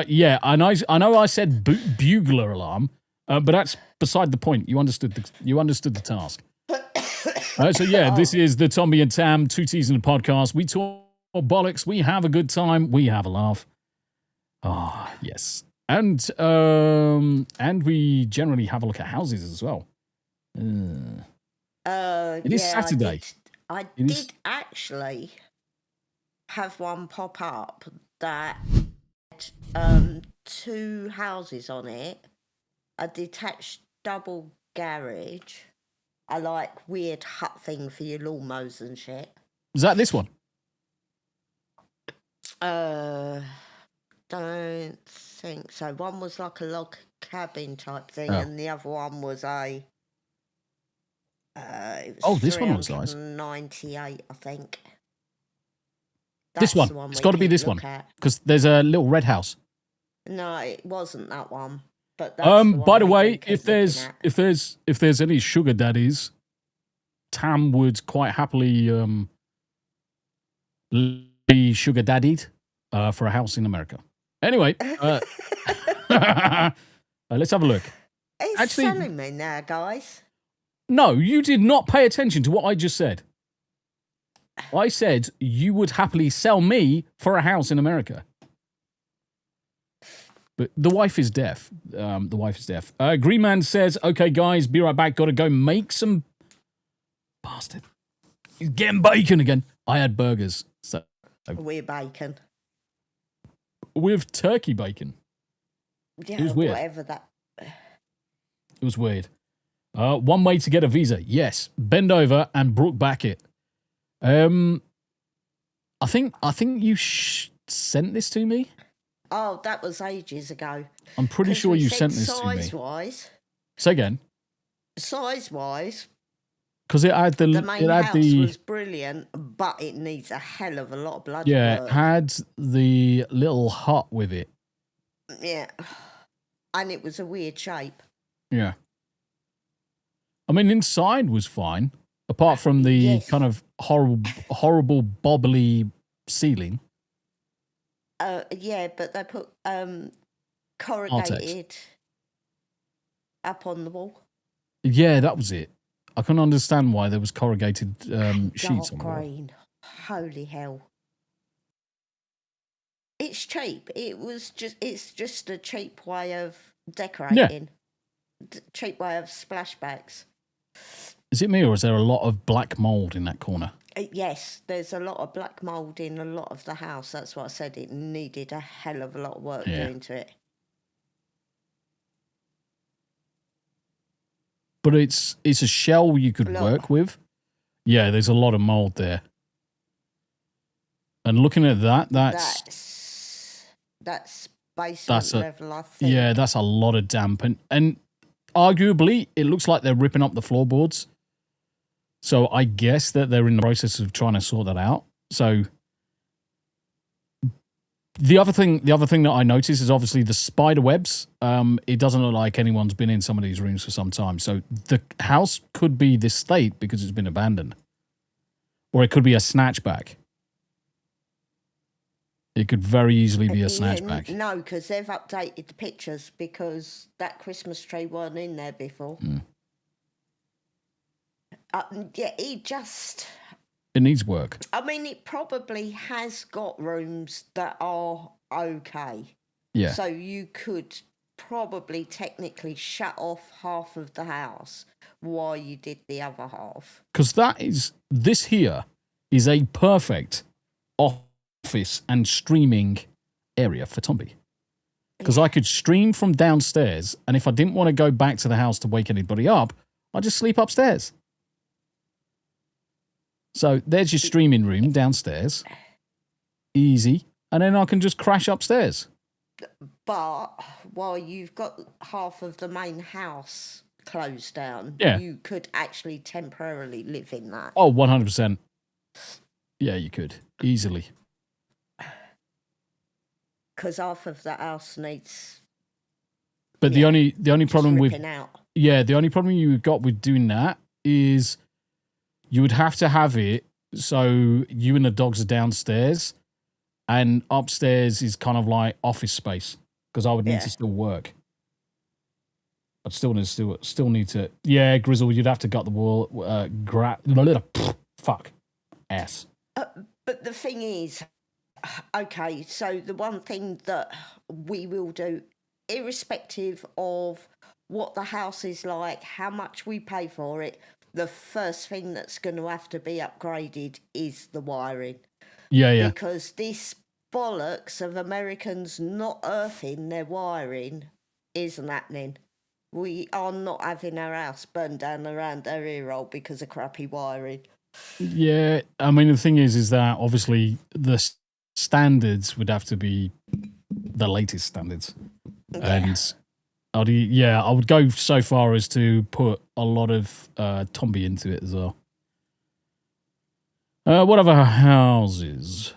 Yeah, I know I said bugler alarm, but that's beside the point. You understood the task. So yeah, this is the Tombi and Tam 2 T's in a podcast. We talk bollocks. We have a good time. We have a laugh. Ah, yes. And we generally have a look at houses as well. It is Saturday. I It is- did actually have one pop up that had 2 houses on it, a detached double garage, a like weird hut thing for your lawnmowers and shit. Is that this one? Don't think so. One was like a log cabin type thing, Oh. and the other one was a. It was Oh, this one was nice. 98, I think. This That's one. the It's we got to be did this look one at. because there's a little red house. No, it wasn't that one. But that's By the one we way, did keep if there's any sugar daddies, Tam would quite happily be sugar daddied for a house in America. Anyway, let's have a look. It's actually- selling me now, guys. No, you did not pay attention to what I just said. I said you would happily sell me for a house in America. But the wife is deaf. Green Man says, okay, guys, be right back. Got to go make some... Bastard. He's getting bacon again. I had burgers. So We're bacon. with turkey bacon. Yeah, was weird. whatever that. It was weird. One way to get a visa. Yes. Bend over and Brooke back it. I think you sent this to me. Oh, that was ages ago. I'm pretty 'Cause sure we you said sent this to me. Size-wise, Say again. size-wise, Because it had the main house was brilliant, but it needs a hell of a lot of blood it work. had the little hut with it. Yeah. And it was a weird shape. Yeah. I mean, inside was fine, apart from the Yes. kind of horrible bobbly ceiling. Yeah, but they put corrugated up on the wall. Yeah, that was it. I couldn't understand why there was corrugated sheets Dark on the wall. green. Holy hell. It's cheap. It's just a cheap way of decorating. Cheap way of splashbacks. Is it me or is there a lot of black mold in that corner? Yes, there's a lot of black mould in a lot of the house. That's what I said. It needed a hell of a lot of work Yeah. doing to it. But it's a shell you could Look. work with. Yeah, there's a lot of mold there. And looking at that's basement a- level, I think. yeah, that's a lot of damp. And arguably, it looks like they're ripping up the floorboards. So I guess that they're in the process of trying to sort that out. So the other thing that I noticed is obviously the spider webs. It doesn't look like anyone's been in some of these rooms for some time. So the house could be this state because it's been abandoned. Or it could be a snatchback. It could very easily be a Yeah, snatchback. no, because they've updated the pictures because that Christmas tree wasn't in there before. Yeah, It needs work. I mean, it probably has got rooms that are okay. Yeah. So you could probably technically shut off half of the house while you did the other half. Because this here is a perfect office and streaming area for Tombi. Because I could stream from downstairs, and if I didn't want to go back to the house to wake anybody up, I'd just sleep upstairs. So there's your streaming room downstairs. Easy. And then I can just crash upstairs. But while you've got half of the main house closed down, Yeah. you could actually temporarily live in that. Oh, 100%. Yeah, you could. Easily. Because half of the house needs But the only problem with ripping out. the only problem you've got with doing that is you would have to have it so you and the dogs are downstairs, and upstairs is kind of like office space because I would need to still work. I'd still need to. Yeah, Grizzle, you'd have to gut the wall. Fuck ass. But the thing is, okay, so the one thing that we will do, irrespective of what the house is like, how much we pay for it, the first thing that's going to have to be upgraded is the wiring. Yeah. Because this bollocks of Americans not earthing their wiring isn't happening. We are not having our house burned down around our ear hole because of crappy wiring. Yeah, I mean, the thing is that obviously the standards would have to be the latest standards. Yeah. And I would go so far as to put a lot of Tombi into it as well. What other houses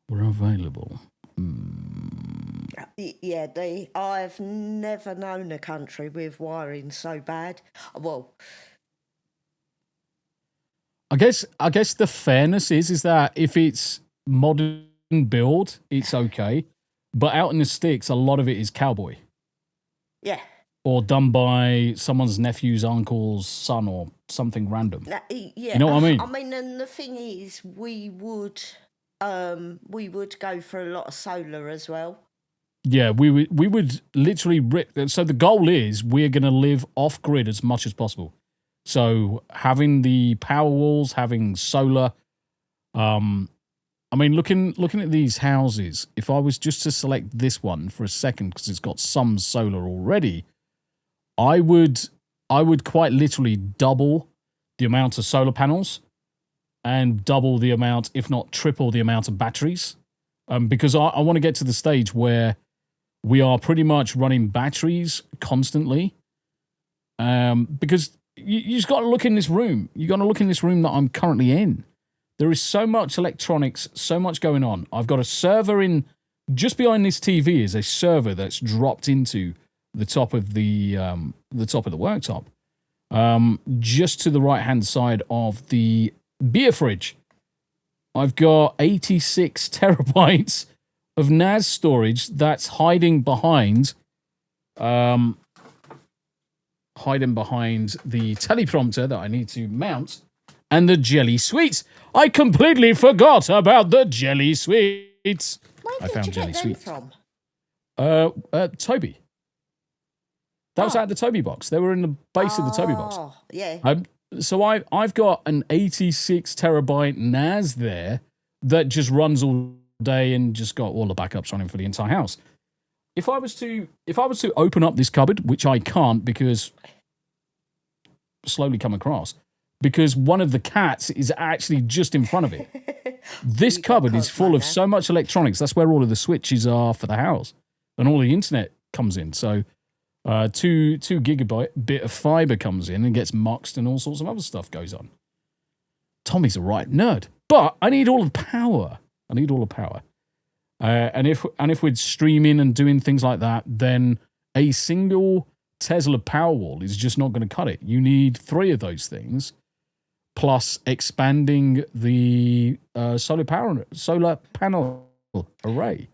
were available? Yeah, I've never known a country with wiring so bad. Well, I guess the fairness is that if it's modern build, it's okay. But out in the sticks, a lot of it is cowboy. yeah. Or done by someone's nephew's uncle's son or something random. Yeah. You know what I mean? I mean, and the thing is, we would go for a lot of solar as well. Yeah, we would literally rip. So the goal is we're going to live off grid as much as possible. So having the power walls, having solar. I mean, looking at these houses, if I was just to select this one for a second because it's got some solar already, I would quite literally double the amount of solar panels and double the amount, if not triple the amount of batteries, because I want to get to the stage where we are pretty much running batteries constantly. Because you just got to look in this room. You got to look in this room that I'm currently in. There is so much electronics, so much going on. I've got a server in just behind this TV is a server that's dropped into the top of the worktop. Just to the right hand side of the beer fridge, I've got 86 terabytes of NAS storage that's hiding behind the teleprompter that I need to mount, and the jelly sweets. I completely forgot about the jelly sweets. Where did you get them from? Toby. That was out of the Toby box. They were in the base of the Toby box. Oh, yeah. So I've got an 86 terabyte NAS there that just runs all day and just got all the backups running for the entire house. If I was to open up this cupboard, which I can't because slowly come across, because one of the cats is actually just in front of it. This cupboard is full of so much electronics. That's where all of the switches are for the house, and all the internet comes in. So 2 gigabyte bit of fiber comes in and gets muxed, and all sorts of other stuff goes on. Tommy's a right nerd, but I need all the power. And if we're streaming and doing things like that, then a single Tesla Powerwall is just not going to cut it. You need 3 of those things, plus expanding the solar panel array.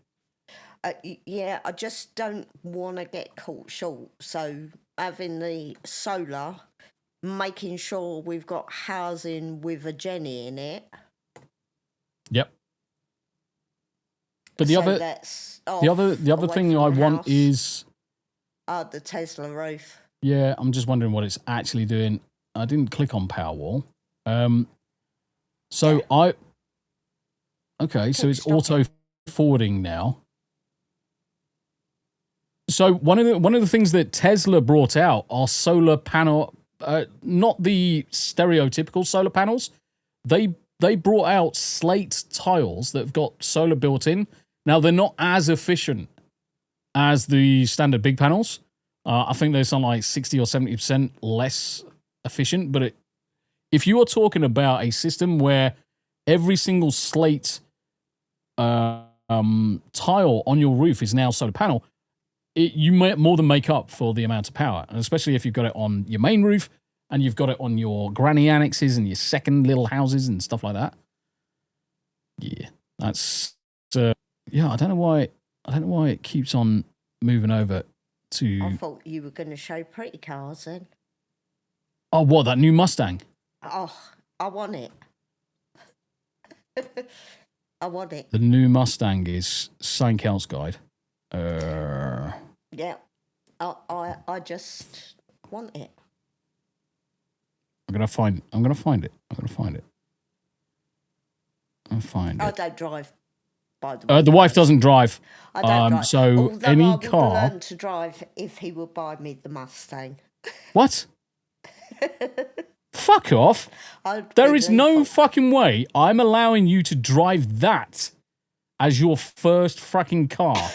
Yeah, I just don't want to get caught short. So having the solar, making sure we've got housing with a Jenny in it. Yep. But the other thing I want is the Tesla roof. Yeah, I'm just wondering what it's actually doing. I didn't click on Powerwall. So it's auto forwarding now. So one of the things that Tesla brought out are solar panel, not the stereotypical solar panels. They brought out slate tiles that have got solar built in. Now they're not as efficient as the standard big panels. I think they're something like 60 or 70% less efficient. But if you are talking about a system where every single slate tile on your roof is now solar panel, you might more than make up for the amount of power. And especially if you've got it on your main roof and you've got it on your granny annexes and your second little houses and stuff like that. Yeah, that's I don't know why it keeps on moving over to. I thought you were going to show pretty cars then. Oh, what, that new Mustang? Oh, I want it. I want it. The new Mustang is something else, guide. Yeah, I just want it. I'm gonna find it. I'll find it. I don't drive. By the way, the wife doesn't drive. I don't drive. So although any I would car. learn to drive if he would buy me the Mustang. What? Fuck off! There is no fucking way I'm allowing you to drive that as your first fucking car.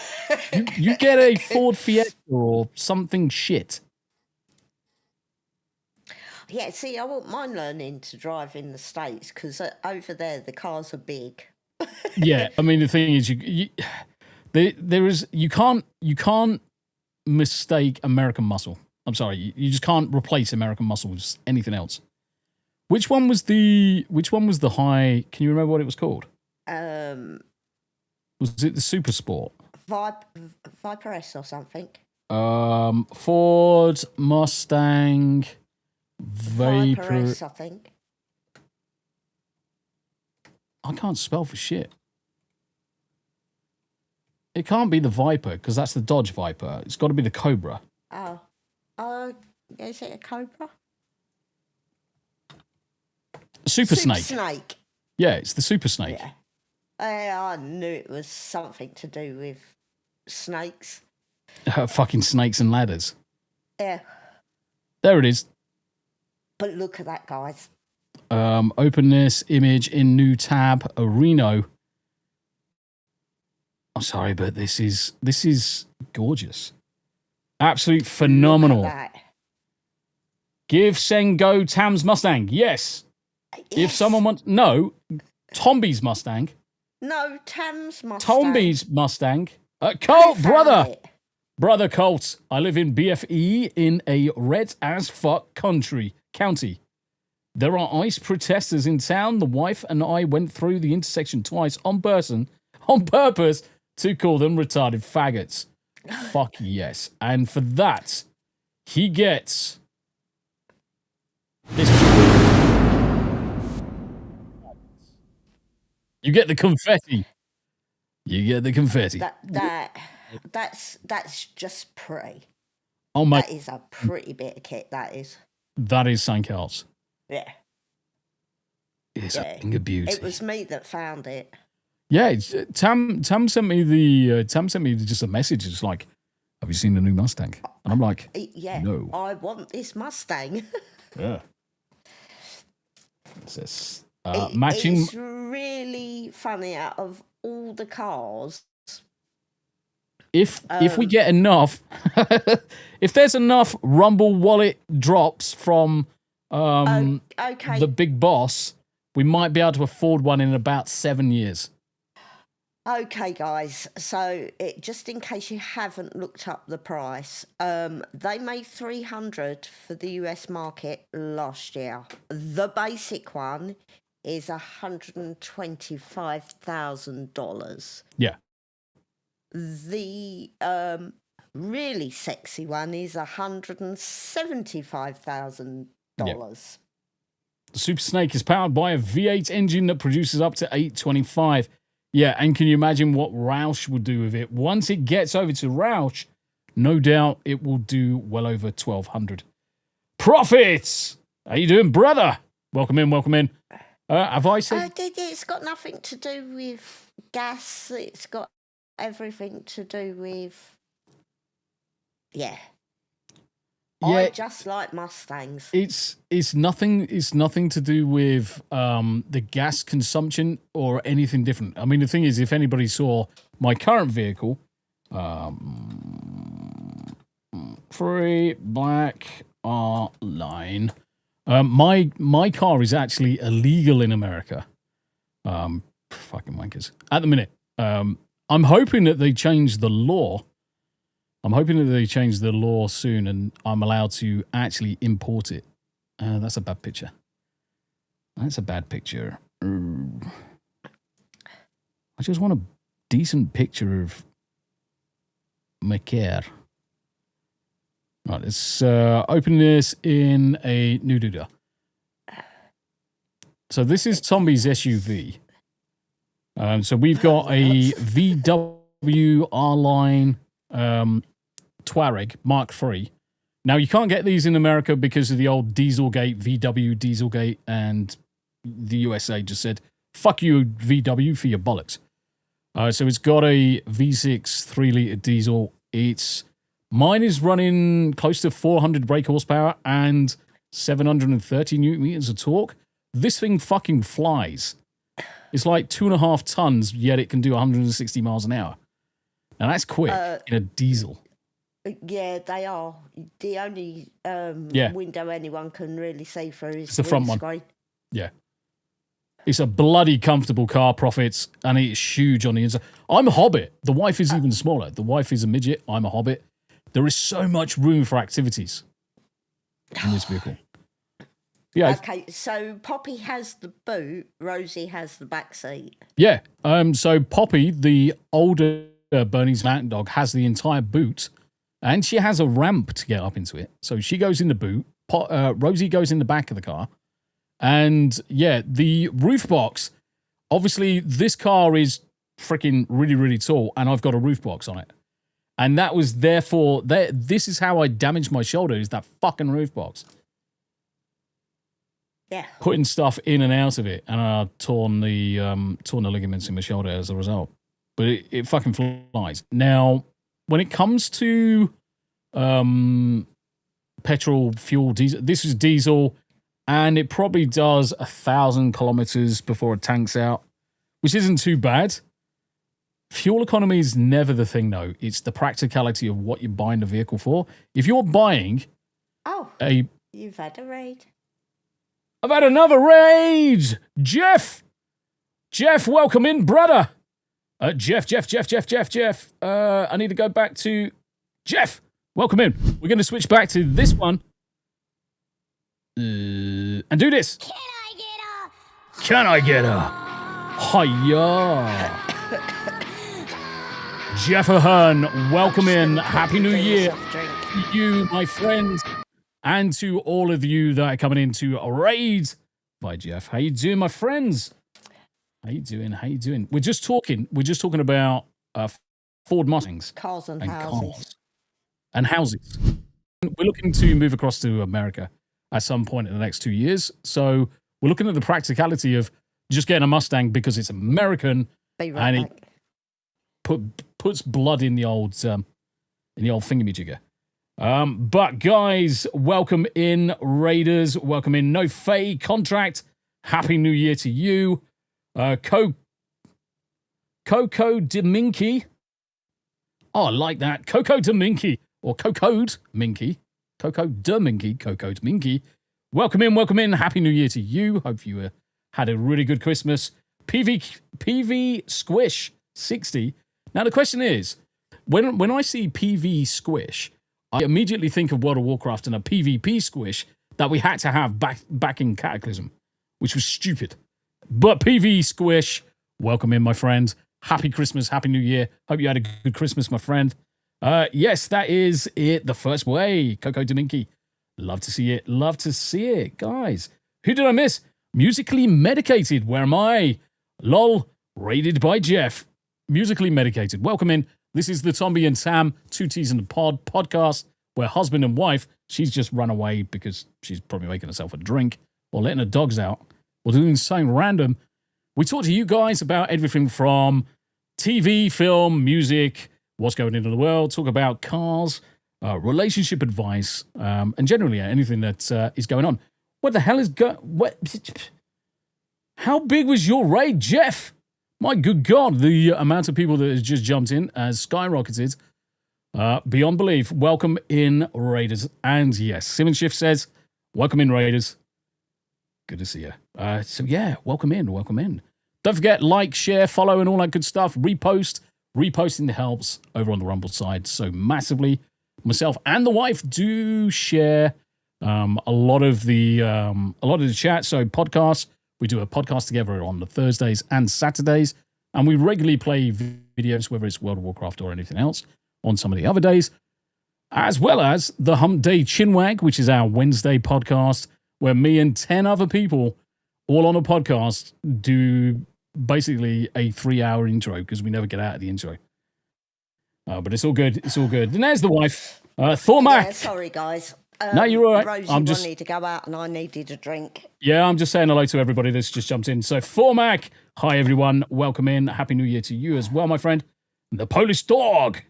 you get a Ford Fiesta or something shit. Yeah, see, I wouldn't mind learning to drive in the States because over there the cars are big. Yeah, I mean the thing is, you can't mistake American muscle. I'm sorry, you just can't replace American muscle with anything else. Which one was the high? Can you remember what it was called? Was it the Super Sport? Viper S or something. Ford Mustang Viper S, I think. I can't spell for shit. It can't be the Viper because that's the Dodge Viper. It's got to be the Cobra. Oh, is it a Cobra? Super Snake. Snake. Yeah, it's the Super Snake. Yeah. I knew it was something to do with snakes. Fucking snakes and ladders. Yeah. There it is. But look at that, guys. Open this image in new tab, Reno. I'm sorry, but this is gorgeous. Absolute phenomenal. Look at that. Give Sengo Tam's Mustang. Yes. If someone wants... No, Tombi's Mustang. No, Tam's Mustang. Tombi's Mustang. Colt, brother. Brother Colt. I live in BFE in a red as fuck county. There are ICE protesters in town. The wife and I went through the intersection twice on purpose to call them retarded faggots. Fuck yes. And for that, he gets this. You get the confetti. That's just pretty. Oh my! That is a pretty bit of kit. That is something else. Yeah. It's a thing of beauty. It was me that found it. Yeah, Tam sent me just a message. It's like, have you seen the new Mustang? And I'm like, yeah, no. I want this Mustang. Yeah. It says matching. It's really funny. Out of all the cars, if we get enough, if there's enough Rumble Wallet drops from the big boss, we might be able to afford one in about 7 years. Okay, guys. So, just in case you haven't looked up the price, they made $300 for the US market last year. The basic one is $125,000. Yeah. The really sexy one is $175,000. The Super Snake is powered by a V8 engine that produces up to 825. Yeah, and can you imagine what Roush would do with it? Once it gets over to Roush, no doubt it will do well over 1,200. Profits! How you doing, brother? Welcome in, welcome in. Have I said... It's got nothing to do with gas. It's got everything to do with... Yeah. I just like Mustangs. It's nothing to do with the gas consumption or anything different. I mean, the thing is, if anybody saw my current vehicle, free black R line, my car is actually illegal in America. Fucking wankers. At the minute, I'm hoping that they change the law. I'm hoping that they change the law soon and I'm allowed to actually import it. That's a bad picture. That's a bad picture. I just want a decent picture of my car. Right, let's open this in a new doodah. So this is Tombi's SUV. So we've got a VW R-Line Touareg Mark III. Now, you can't get these in America because of the old Dieselgate, VW Dieselgate, and the USA just said, fuck you, VW, for your bollocks. So it's got a V6 3-litre diesel. Mine is running close to 400 brake horsepower and 730 newton meters of torque. This thing fucking flies. It's like 2.5 tons, yet it can do 160 miles an hour. Now, that's quick in a diesel. Yeah, they are. The only window anyone can really see through is the front one. Screen. Yeah. It's a bloody comfortable car, Profits, and it's huge on the inside. I'm a hobbit. The wife is even smaller. The wife is a midget. I'm a hobbit. There is so much room for activities in this vehicle. Yeah. Okay, so Poppy has the boot, Rosie has the back seat. Yeah. So Poppy, the older Bernese Mountain Dog, has the entire boot. And she has a ramp to get up into it. So she goes in the boot. Rosie goes in the back of the car. And yeah, the roof box. Obviously, this car is freaking really, really tall. And I've got a roof box on it. And that was therefore, this is how I damaged my shoulder, is that fucking roof box. Yeah. Putting stuff in and out of it. And I torn the ligaments in my shoulder as a result. But it fucking flies. Now, when it comes to petrol, fuel, diesel, this is diesel, and it probably does 1,000 kilometers before it tanks out, which isn't too bad. Fuel economy is never the thing, though. It's the practicality of what you're buying the vehicle for. If you're buying you've had a raid. I've had another raid! Jeff, welcome in, brother. Jeff. I need to go back to Jeff. Welcome in. We're going to switch back to this one. And do this. Can I get a? Hiya. Jeff Ahern, welcome in. Happy New Year to you, my friends, and to all of you that are coming into a raid. Bye, Jeff. How you doing, my friends? How you doing? We're just talking about Ford Mustangs. Cars and houses. And houses. We're looking to move across to America at some point in the next 2 years. So we're looking at the practicality of just getting a Mustang because it's American. Be right and back. It puts blood in the old thingamajigger. But guys, welcome in, Raiders. Welcome in No Fay Contract. Happy New Year to you. Coco Deminky. Oh, I like that. Coco Deminky. Or Coco'd Minky. Coco Deminky. Welcome in. Happy New Year to you. Hope you had a really good Christmas. PV Squish 60. Now, the question is, when I see PV Squish, I immediately think of World of Warcraft and a PvP Squish that we had to have back in Cataclysm, which was stupid. But PV Squish, welcome in, my friend. Happy Christmas, Happy New Year. Hope you had a good Christmas, my friend. Yes, that is it. The first way. Coco Daninki. Love to see it. Love to see it. Guys, who did I miss? Musically Medicated. Where am I? Lol. Rated by Jeff. Musically Medicated. Welcome in. This is the Tombi and Tam, 2 T's in the Pod podcast, where husband and wife, she's just run away because she's probably making herself a drink or letting her dogs out or doing something random. We talk to you guys about everything from TV, film, music, what's going into the world, talk about cars, relationship advice, and generally anything that is going on. What the hell is How big was your raid, Jeff? My good God, the amount of people that has just jumped in has skyrocketed beyond belief. Welcome in, Raiders. And yes, Simon Shift says, welcome in, Raiders. Good to see you. So yeah, welcome in, welcome in. Don't forget, like, share, follow, and all that good stuff. Repost. Reposting helps over on the Rumble side so massively. Myself and the wife do share a lot of the chat. So podcasts, we do a podcast together on the Thursdays and Saturdays, and we regularly play videos, whether it's World of Warcraft or anything else, on some of the other days, as well as the Hump Day Chinwag, which is our Wednesday podcast, where me and 10 other people, all on a podcast, do basically a 3-hour intro because we never get out of the intro. But it's all good. It's all good. And there's the wife, Thormac. Yeah, sorry, guys. No, you're all right. Rosie I'm just wanted to go out and I needed a drink. Yeah, I'm just saying hello to everybody that's just jumped in. So, Thormac, hi everyone. Welcome in. Happy New Year to you as well, my friend. The Polish Dog.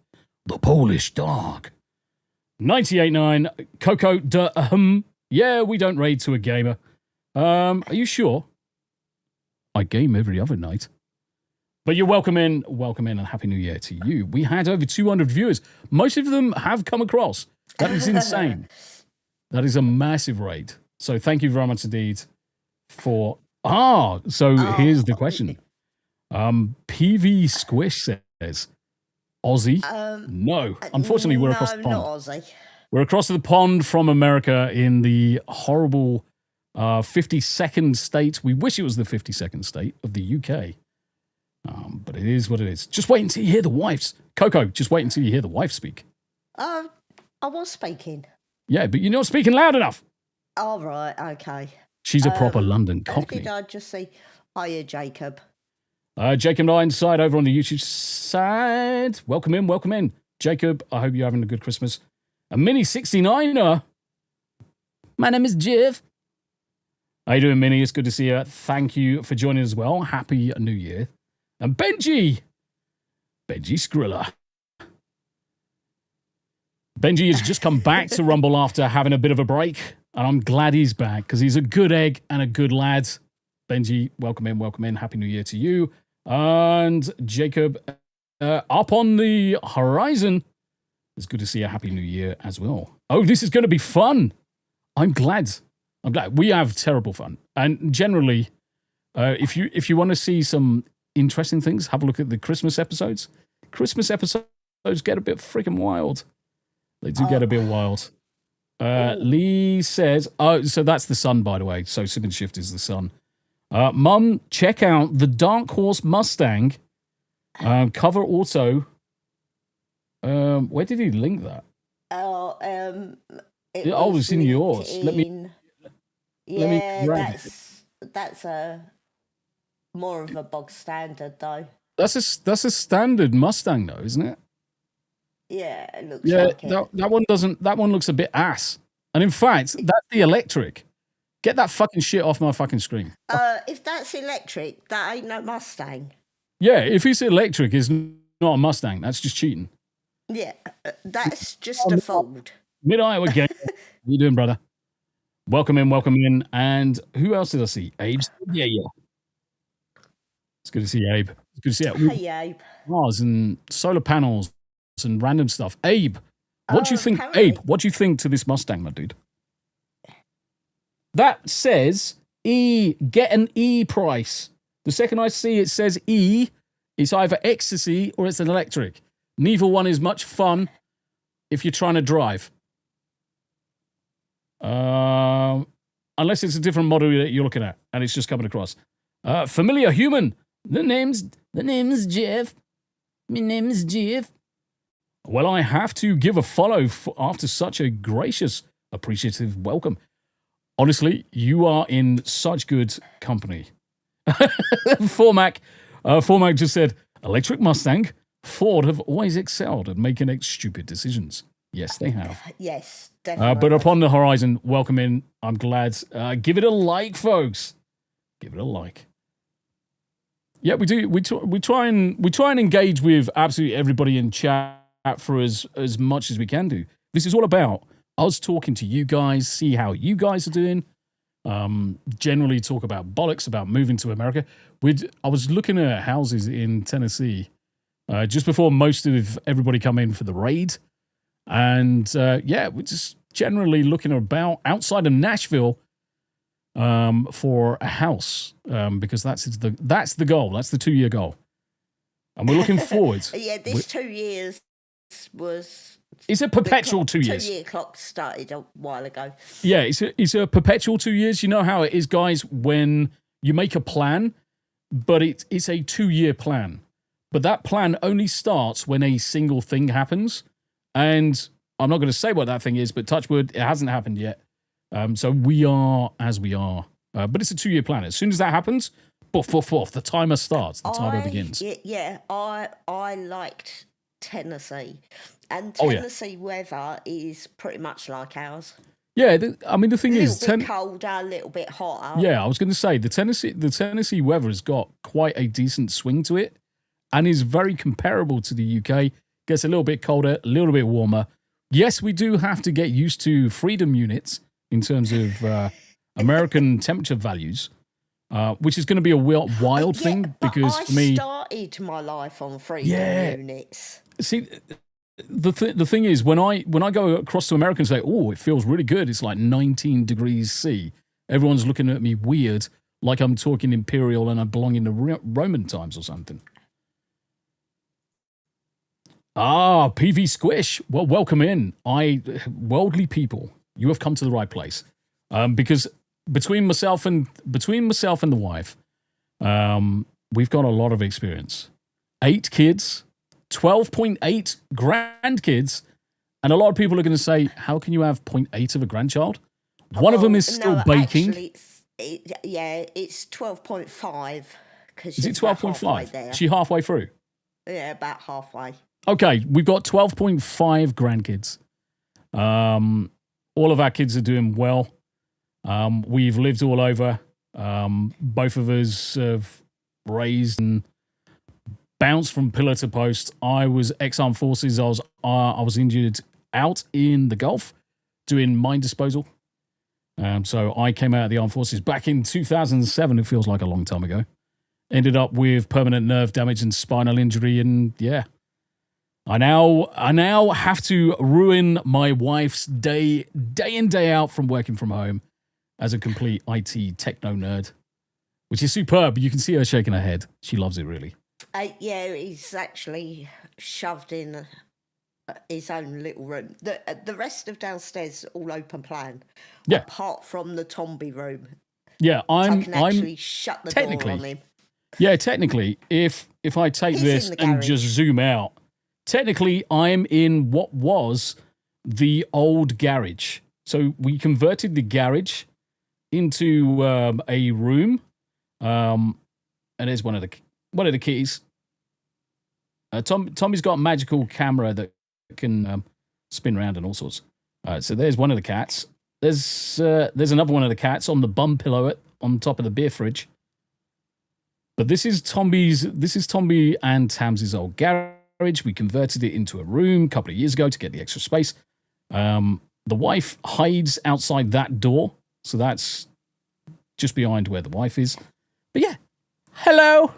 The Polish Dog. 98.9. Coco Yeah, we don't raid to a gamer. Are you sure? I game every other night. But you're welcome in, and Happy New Year to you. We had over 200 viewers. Most of them have come across. That is insane. That is a massive raid. So thank you very much indeed for... here's the question. PV Squish says, Aussie? No. Unfortunately, we're across the pond. Not Aussie. We're across the pond from America in the horrible 52nd state. We wish it was the 52nd state of the UK. But it is what it is. Just wait until you hear the wife's. Coco, just wait until you hear the wife speak. I was speaking. Yeah, but you're not speaking loud enough. All right, okay. She's a proper London Cockney. Did I just say, hiya, Jacob? Jacob and I inside over on the YouTube side. Welcome in. Jacob, I hope you're having a good Christmas. A Mini 69er. My name is Jeff. How you doing, Minnie? It's good to see you. Thank you for joining as well. Happy New Year. And Benji Skrilla. Benji has just come back to Rumble after having a bit of a break, and I'm glad he's back because he's a good egg and a good lad. Benji, welcome in. Happy New Year to you. And Jacob, up on the horizon. It's good to see a Happy New Year as well. Oh, this is going to be fun. I'm glad. We have terrible fun. And generally, if you want to see some interesting things, have a look at the Christmas episodes. Christmas episodes get a bit freaking wild. They do get a bit wild. Lee says, so that's the sun, by the way. So Simmons Shift is the sun. Mum, check out the Dark Horse Mustang cover auto. Where did he link that? It's in yours. Let me that's a more of a bog standard though. That's a standard Mustang though, isn't it? Yeah, it looks like it. That one doesn't. That one looks a bit ass. And in fact, that's the electric. Get that fucking shit off my fucking screen. If that's electric, that ain't no Mustang. Yeah, if it's electric, it's not a Mustang. That's just cheating. Yeah, that's just a Ford. Mid-Iowa game. How you doing, brother? Welcome in. And who else did I see? Abe? Yeah. It's good to see you, Abe. It's good to see you. Hey, Abe. Cars and solar panels and random stuff. Abe, what do you think? Apparently. Abe, what do you think to this Mustang, my dude? That says E. Get an E price. The second I see it says E, it's either ecstasy or it's an electric. Neither one is much fun if you're trying to drive. Unless it's a different model that you're looking at and it's just coming across. Familiar human. The name's Jeff. My name's Jeff. Well, I have to give a follow after such a gracious, appreciative welcome. Honestly, you are in such good company. Formac just said, electric Mustang, Ford have always excelled at making stupid decisions. Yes, they have. Yes, definitely. But upon the horizon, welcome in. I'm glad. Give it a like, folks. Give it a like. Yeah, we do. We try and engage with absolutely everybody in chat for as much as we can do. This is all about us talking to you guys, see how you guys are doing. Generally talk about bollocks about moving to America. I was looking at houses in Tennessee just before most of everybody come in for the raid. And we're just generally looking about outside of Nashville for a house because that's the goal. That's the 2-year goal. And we're looking forward. Yeah, this 2 years was... It's a perpetual 2 years. 2 year clock started a while ago. Yeah, it's a perpetual 2 years. You know how it is, guys, when you make a plan, but it's a 2-year plan. But that plan only starts when a single thing happens. And I'm not going to say what that thing is, but touch wood, it hasn't happened yet. So we are as we are. But it's a 2-year plan. As soon as that happens, the timer starts. The timer begins. Yeah, I liked Tennessee. And Tennessee weather is pretty much like ours. Yeah, the thing is... A little bit colder, a little bit hotter. Yeah, I was going to say, the Tennessee weather has got quite a decent swing to it and is very comparable to the UK. Gets a little bit colder, a little bit warmer. Yes, we do have to get used to freedom units in terms of American temperature values, which is going to be a wild thing because for me... I started my life on freedom units. See... The thing is, when I go across to America and say, oh, it feels really good, it's like 19 degrees C, everyone's looking at me weird, like I'm talking imperial and I belong in the Roman times or something. PV Squish. Well, welcome in. Worldly people, you have come to the right place. Because between myself and the wife, we've got a lot of experience. 8 kids. 12.8 grandkids, and a lot of people are going to say, how can you have 0.8 of a grandchild? One of them is still baking. Actually, it's 12.5. Is it 12.5? Is she halfway through? Yeah, about halfway. Okay, we've got 12.5 grandkids. All of our kids are doing well. We've lived all over. Both of us have raised and bounced from pillar to post. I was ex-armed forces. I was injured out in the Gulf doing mine disposal. So I came out of the armed forces back in 2007. It feels like a long time ago. Ended up with permanent nerve damage and spinal injury, and yeah, I now have to ruin my wife's day in, day out from working from home as a complete IT techno nerd, which is superb. You can see her shaking her head. She loves it, really. He's actually shoved in his own little room. The rest of downstairs all open plan. Yeah. Apart from the Tombi room. Yeah, I can actually shut the door on him. Yeah, technically, if I take this and just zoom out, technically I'm in what was the old garage. So we converted the garage into a room. And there's one of the keys. Tommy's got a magical camera that can spin around and all sorts. So there's one of the cats. There's another one of the cats on the bum pillow on top of the beer fridge. But this is Tombi and Tam's old garage. We converted it into a room a couple of years ago to get the extra space. The wife hides outside that door, so that's just behind where the wife is. But yeah, hello.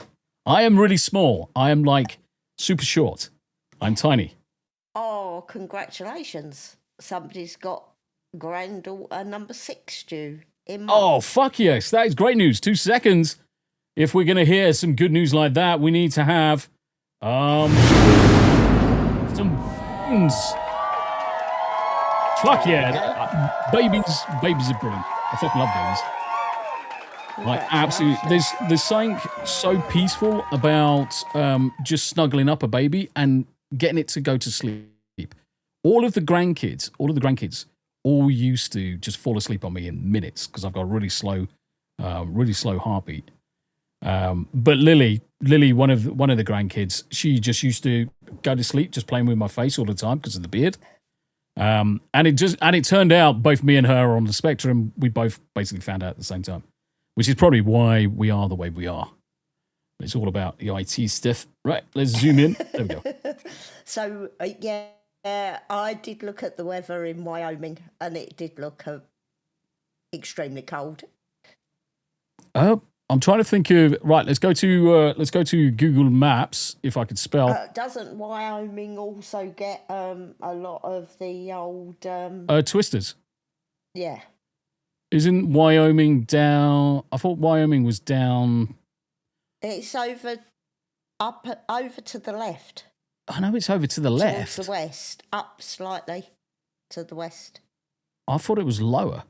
I am really small. I am like super short. I'm tiny. Oh, congratulations. Somebody's got granddaughter number 6 due in March. Oh, fuck yes. That is great news. 2 seconds. If we're going to hear some good news like that, we need to have some bones. Fuck yeah. Babies are brilliant. I fucking love babies. I absolutely. There's something so peaceful about just snuggling up a baby and getting it to go to sleep. All of the grandkids, all used to just fall asleep on me in minutes because I've got a really slow heartbeat. But Lily, one of the grandkids, she just used to go to sleep just playing with my face all the time because of the beard. And it turned out both me and her are on the spectrum. We both basically found out at the same time, which is probably why we are the way we are. It's all about the IT stuff. Right, let's zoom in. There we go. So, I did look at the weather in Wyoming, and it did look extremely cold. I'm trying to think of right. Let's go to Google Maps if I could spell. Doesn't Wyoming also get a lot of the old twisters? Yeah. Isn't Wyoming down? I thought Wyoming was down. It's over to the left. I know it's over to the left. Towards the west, up slightly to the west. I thought it was lower.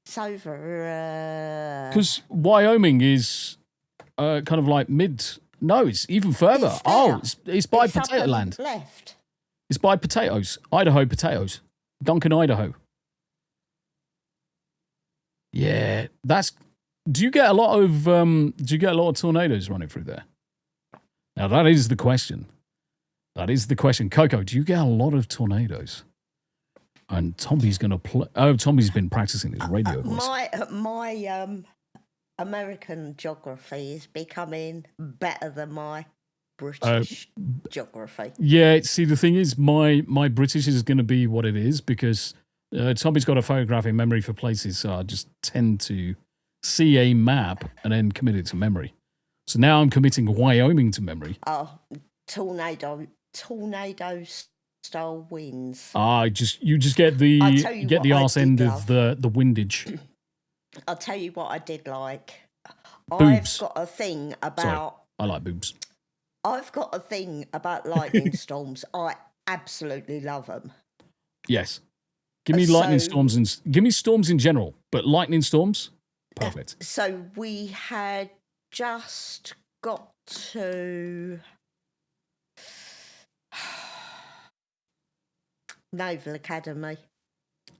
It's over. Because Wyoming is kind of like mid. No, it's even further. It's by potato land. Left. It's by potatoes. Idaho potatoes. Duncan, Idaho. Yeah, that's. Do you get a lot of tornadoes running through there? Now that is the question. Coco, do you get a lot of tornadoes? And Tombi's going to play. Oh, Tombi's been practicing his radio voice. My American geography is becoming better than my British geography. Yeah, see, the thing is, my British is going to be what it is because Tombi's got a photographic memory for places, so I just tend to see a map and then commit it to memory. So now I'm committing Wyoming to memory. Oh, tornado style winds. You just get the arse end of the windage. I'll tell you what I did like. Boobs. I've got a thing about. Sorry, I like boobs. I've got a thing about lightning storms. I absolutely love them. Yes, give me lightning storms and give me storms in general, but lightning storms, perfect. So we had just got to Naval Academy.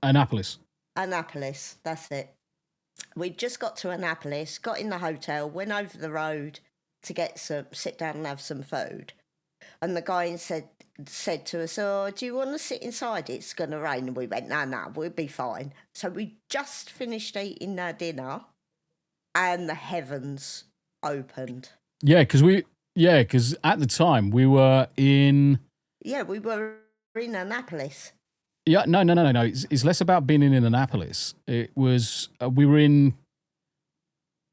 Annapolis, that's it. We just got to Annapolis, got in the hotel, went over the road to sit down and have some food. And the guy said to us, "Oh, do you want to sit inside? It's going to rain." And we went, no, we'll be fine. So we just finished eating our dinner and the heavens opened. Yeah, because at the time we were in... Yeah, we were in Annapolis. Yeah, no. It's less about being in Annapolis. It was, we were in...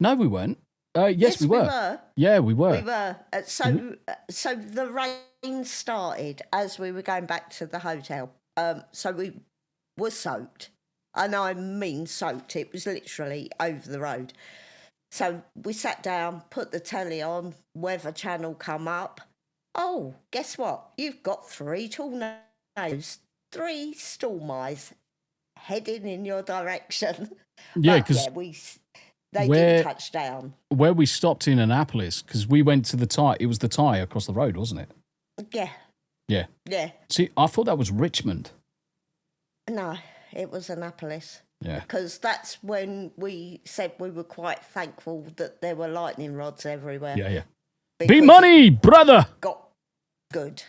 No, we weren't. Yes, we were. Yeah, we were. We were. So the rain started as we were going back to the hotel. So we were soaked. And I mean soaked. It was literally over the road. So we sat down, put the telly on, Weather Channel come up. Oh, guess what? You've got 3 tornadoes, 3 storm eyes heading in your direction. Yeah, because they didn't touch down. Where we stopped in Annapolis, because we went to the tie. It was the tie across the road, wasn't it? Yeah. Yeah. Yeah. See, I thought that was Richmond. No, it was Annapolis. Yeah. Because that's when we said we were quite thankful that there were lightning rods everywhere. Yeah. Be money, brother! Got good.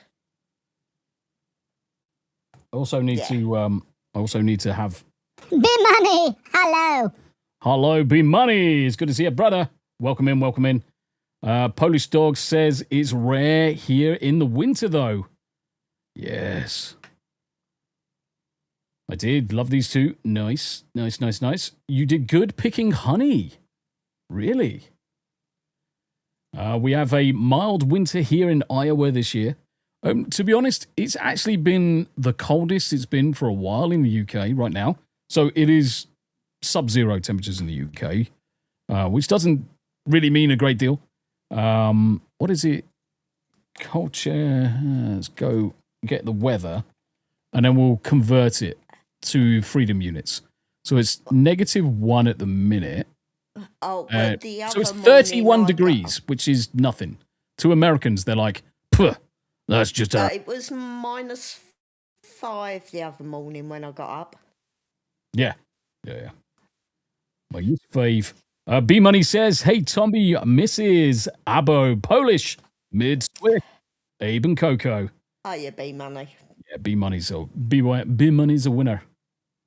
I also need to have... Be money! Hello! Hello, Be Money. It's good to see you, brother. Welcome in. Polish Dog says it's rare here in the winter, though. Yes. I did. Love these two. Nice. You did good picking honey. Really? We have a mild winter here in Iowa this year. To be honest, it's actually been the coldest it's been for a while in the UK right now. So it is sub-zero temperatures in the UK, which doesn't really mean a great deal. What is it? Culture. Let's go get the weather, and then we'll convert it to freedom units. So it's -1 at the minute. Oh, but the other so it's morning 31 I got degrees, which is nothing. To Americans, they're like, "Puh, that's just a..." It was -5 the other morning when I got up. Yeah. My youth fave. B Money says, "Hey Tommy, Mrs. Abo, Polish, mid Swift, Abe and Coco." Oh, yeah, B-Money. Yeah, B Money's a winner.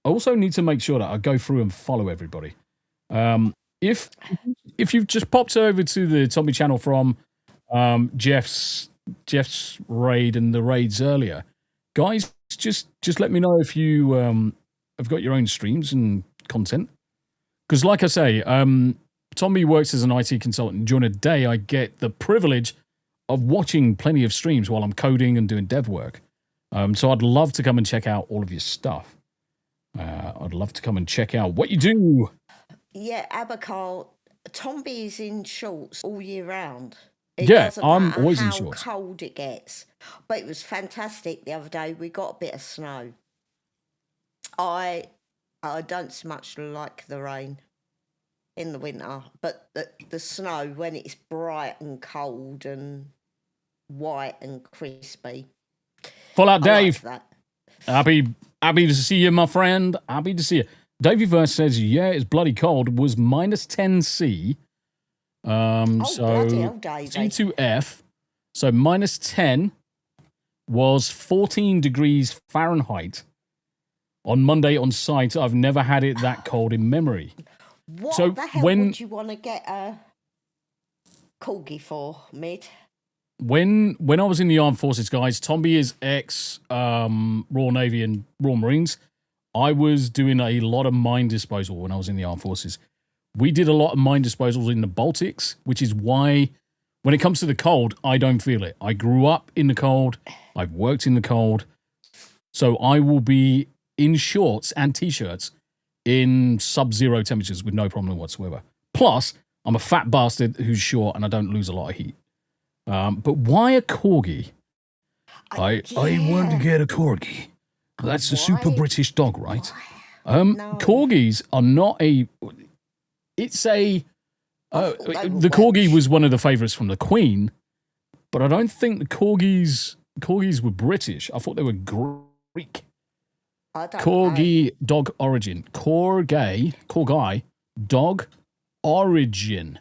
I also need to make sure that I go through and follow everybody. If you've just popped over to the Tommy channel from Jeff's raid and the raids earlier, guys, just let me know if you have got your own streams and content. Because, like I say, Tommy works as an IT consultant. During a day, I get the privilege of watching plenty of streams while I'm coding and doing dev work. So I'd love to come and check out all of your stuff. I'd love to come and check out what you do. Yeah, Abacar, Tombi is in shorts all year round. I'm always in shorts. How cold it gets. But it was fantastic the other day. We got a bit of snow. I don't so much like the rain in the winter, but the snow, when it's bright and cold and white and crispy. Fallout Dave. Like that. Happy to see you, my friend. Happy to see you. Davey Verse says, yeah, it's bloody cold. Was -10 C. Bloody hell, Davey. C to F. So -10 was 14 degrees Fahrenheit on Monday on site. I've never had it that cold in memory. What so the hell would you want to get a corgi for, Mid? When I was in the armed forces, guys, Tombi is ex Royal Navy and Royal Marines. I was doing a lot of mine disposal when I was in the armed forces. We did a lot of mine disposals in the Baltics, which is why when it comes to the cold, I don't feel it. I grew up in the cold. I've worked in the cold. So I will be in shorts and T-shirts in sub-zero temperatures with no problem whatsoever. Plus, I'm a fat bastard who's short and I don't lose a lot of heat. But why a corgi? I want to get a corgi. That's a super British dog, right? No. Corgis are not a... It's a... the corgi was one of the favourites from the Queen, but I don't think the corgis were British. I thought they were Greek. Corgi dog origin. Corgi dog origin.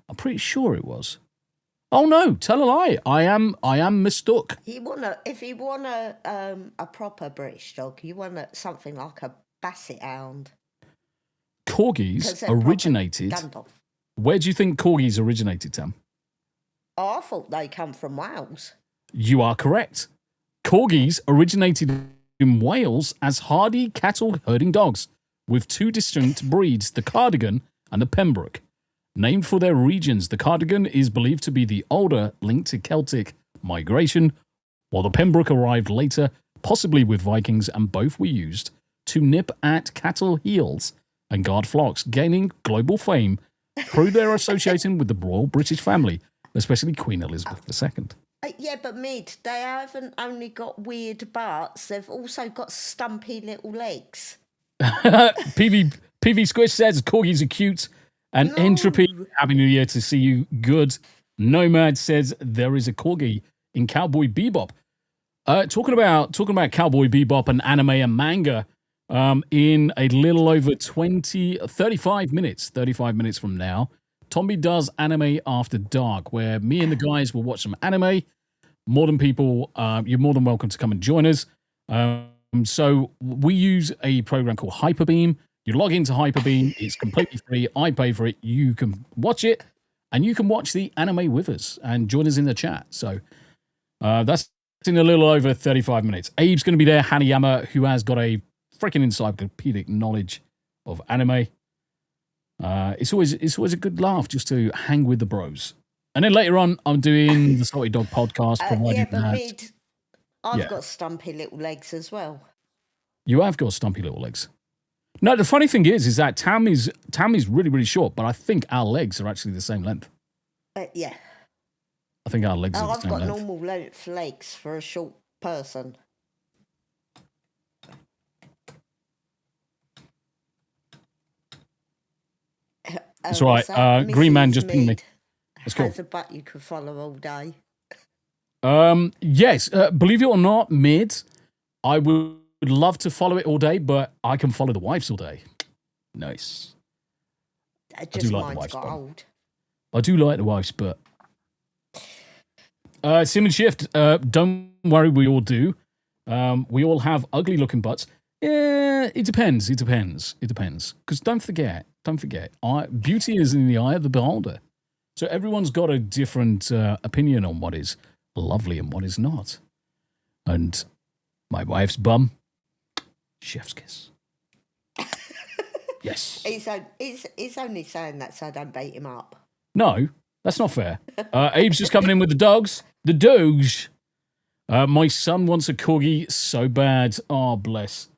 I'm pretty sure it was. Oh no, tell a lie. I am mistook. If you want a proper British dog, you want something like a basset hound. Corgis originated. Where do you think corgis originated, Tam? Oh, I thought they come from Wales. You are correct. Corgis originated in Wales as hardy cattle herding dogs, with two distinct breeds, the Cardigan and the Pembroke. Named for their regions, the Cardigan is believed to be the older, linked to Celtic migration, while the Pembroke arrived later, possibly with Vikings, and both were used to nip at cattle heels and guard flocks, gaining global fame through their association with the royal British family, especially Queen Elizabeth II. Yeah, but Mid, they haven't only got weird butts, they've also got stumpy little legs. PV Squish says corgis are cute. And No. Entropy, Happy New Year to see you. Good. Nomad says there is a corgi in Cowboy Bebop. Talking about Cowboy Bebop and anime and manga, in a little over 35 minutes from now, Tombi does Anime After Dark, where me and the guys will watch some anime. More than people, you're more than welcome to come and join us. So we use a program called Hyperbeam. You log into Hyperbeam. It's completely free. I pay for it. You can watch it, and you can watch the anime with us and join us in the chat. So that's in a little over 35 minutes. Abe's going to be there. Hanayama, who has got a freaking encyclopedic knowledge of anime. It's always a good laugh just to hang with the bros. And then later on, I'm doing the Salty Dog podcast. I've got stumpy little legs as well. You have got stumpy little legs. No, the funny thing is that Tam is really, really short, but I think our legs are actually the same length. Yeah. I think our legs are the same length. I've got normal length legs for a short person. That's right. Green Man just pinged me. That's cool. Has a butt you could follow all day. Yes, believe it or not, Mid, I would love to follow it all day, but I can follow the wives all day. Nice. Just like the mine's wife's got bum. old. I do like the wife's butt. Sim and Shift, don't worry, we all do. We all have ugly looking butts. Yeah, it depends. Because don't forget, beauty is in the eye of the beholder. So everyone's got a different opinion on what is lovely and what is not. And my wife's bum, chef's kiss. Yes. He's only saying that so I don't bait him up. No, that's not fair. Abe's just coming in with the dogs. The dogs. My son wants a corgi so bad. Oh, bless.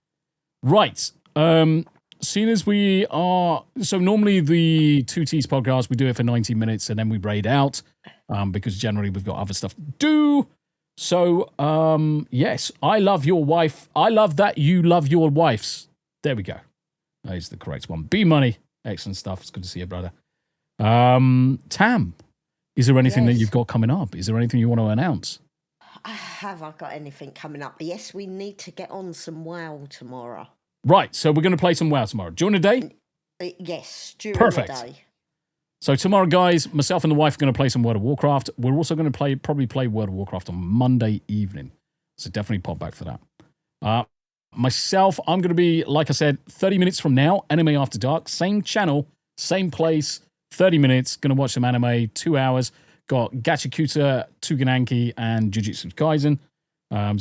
Right. Seeing as we are... So normally the 2T's podcast, we do it for 90 minutes and then we raid out because generally we've got other stuff to do. So, yes, I love your wife. I love that you love your wives. There we go. That is the correct one. B-Money. Excellent stuff. It's good to see you, brother. Tam, is there anything that you've got coming up? Is there anything you want to announce? Have I got anything coming up? Yes, we need to get on some WoW tomorrow. Right, so we're going to play some WoW tomorrow. During the day? Yes, during Perfect. the day. So tomorrow, guys, myself and the wife are going to play some World of Warcraft. We're also going to probably play World of Warcraft on Monday evening. So definitely pop back for that. Myself, I'm going to be, like I said, 30 minutes from now, Anime After Dark. Same channel, same place, 30 minutes. Going to watch some anime, 2 hours. Got Gachakuta, Tugananki, and Jujutsu Kaisen.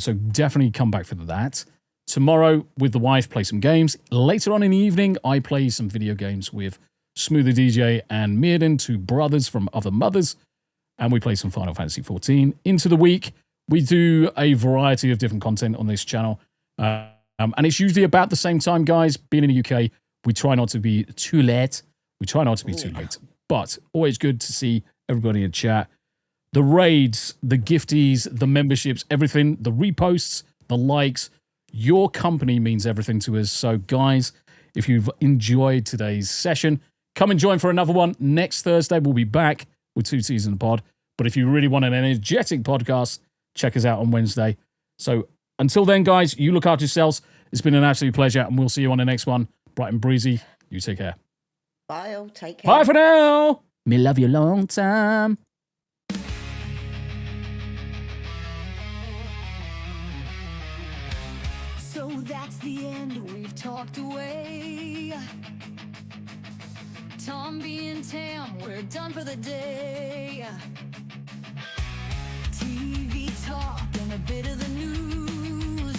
So definitely come back for that. Tomorrow, with the wife, play some games. Later on in the evening, I play some video games with Smoother DJ and Mirden, two brothers from other mothers. And we play some Final Fantasy XIV. Into the week, we do a variety of different content on this channel. And it's usually about the same time, guys. Being in the UK, we try not to be too late. But always good to see everybody in chat. The raids, the gifties, the memberships, everything, the reposts, the likes. Your company means everything to us. So, guys, if you've enjoyed today's session, come and join for another one. Next Thursday, we'll be back with 2 T's in the pod. But if you really want an energetic podcast, check us out on Wednesday. So, until then, guys, you look after yourselves. It's been an absolute pleasure, and we'll see you on the next one. Bright and breezy. You take care. Bye, all. Take care. Bye for now. Me love you long time. So that's the end. We've talked away. Tombi and Tam, we're done for the day. TV talk and a bit of the news.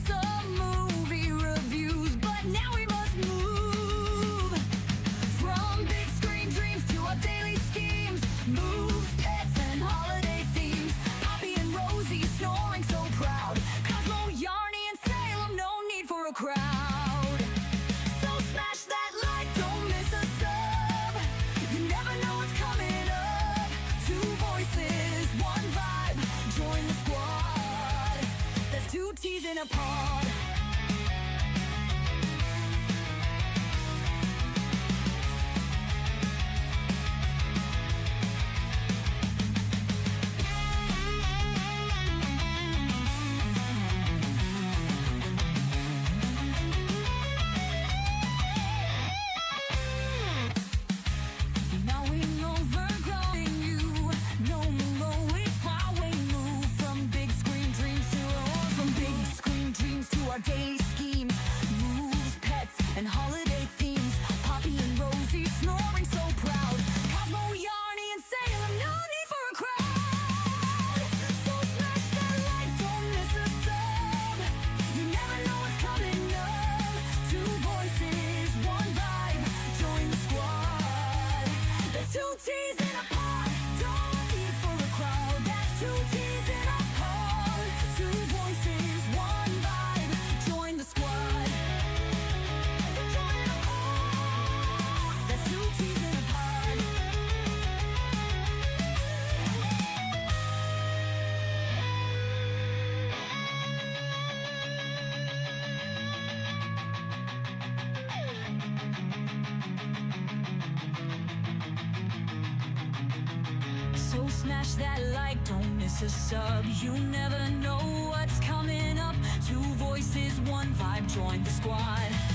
Some movie reviews, but now we must move. From big screen dreams to our daily schemes. Move, pets, and holiday themes. Poppy and Rosie snoring so proud. Cosmo, Yarny, and Salem, no need for a crowd. So smash that like, don't miss a sub. You never know what's coming up. 2 voices, 1 vibe. Join the squad. There's 2 T's in a pod. Now we overgrowing you. No more if I move from big screen dreams to So smash that like, don't miss a sub. You never know what's coming up. Two voices, one vibe, join the squad.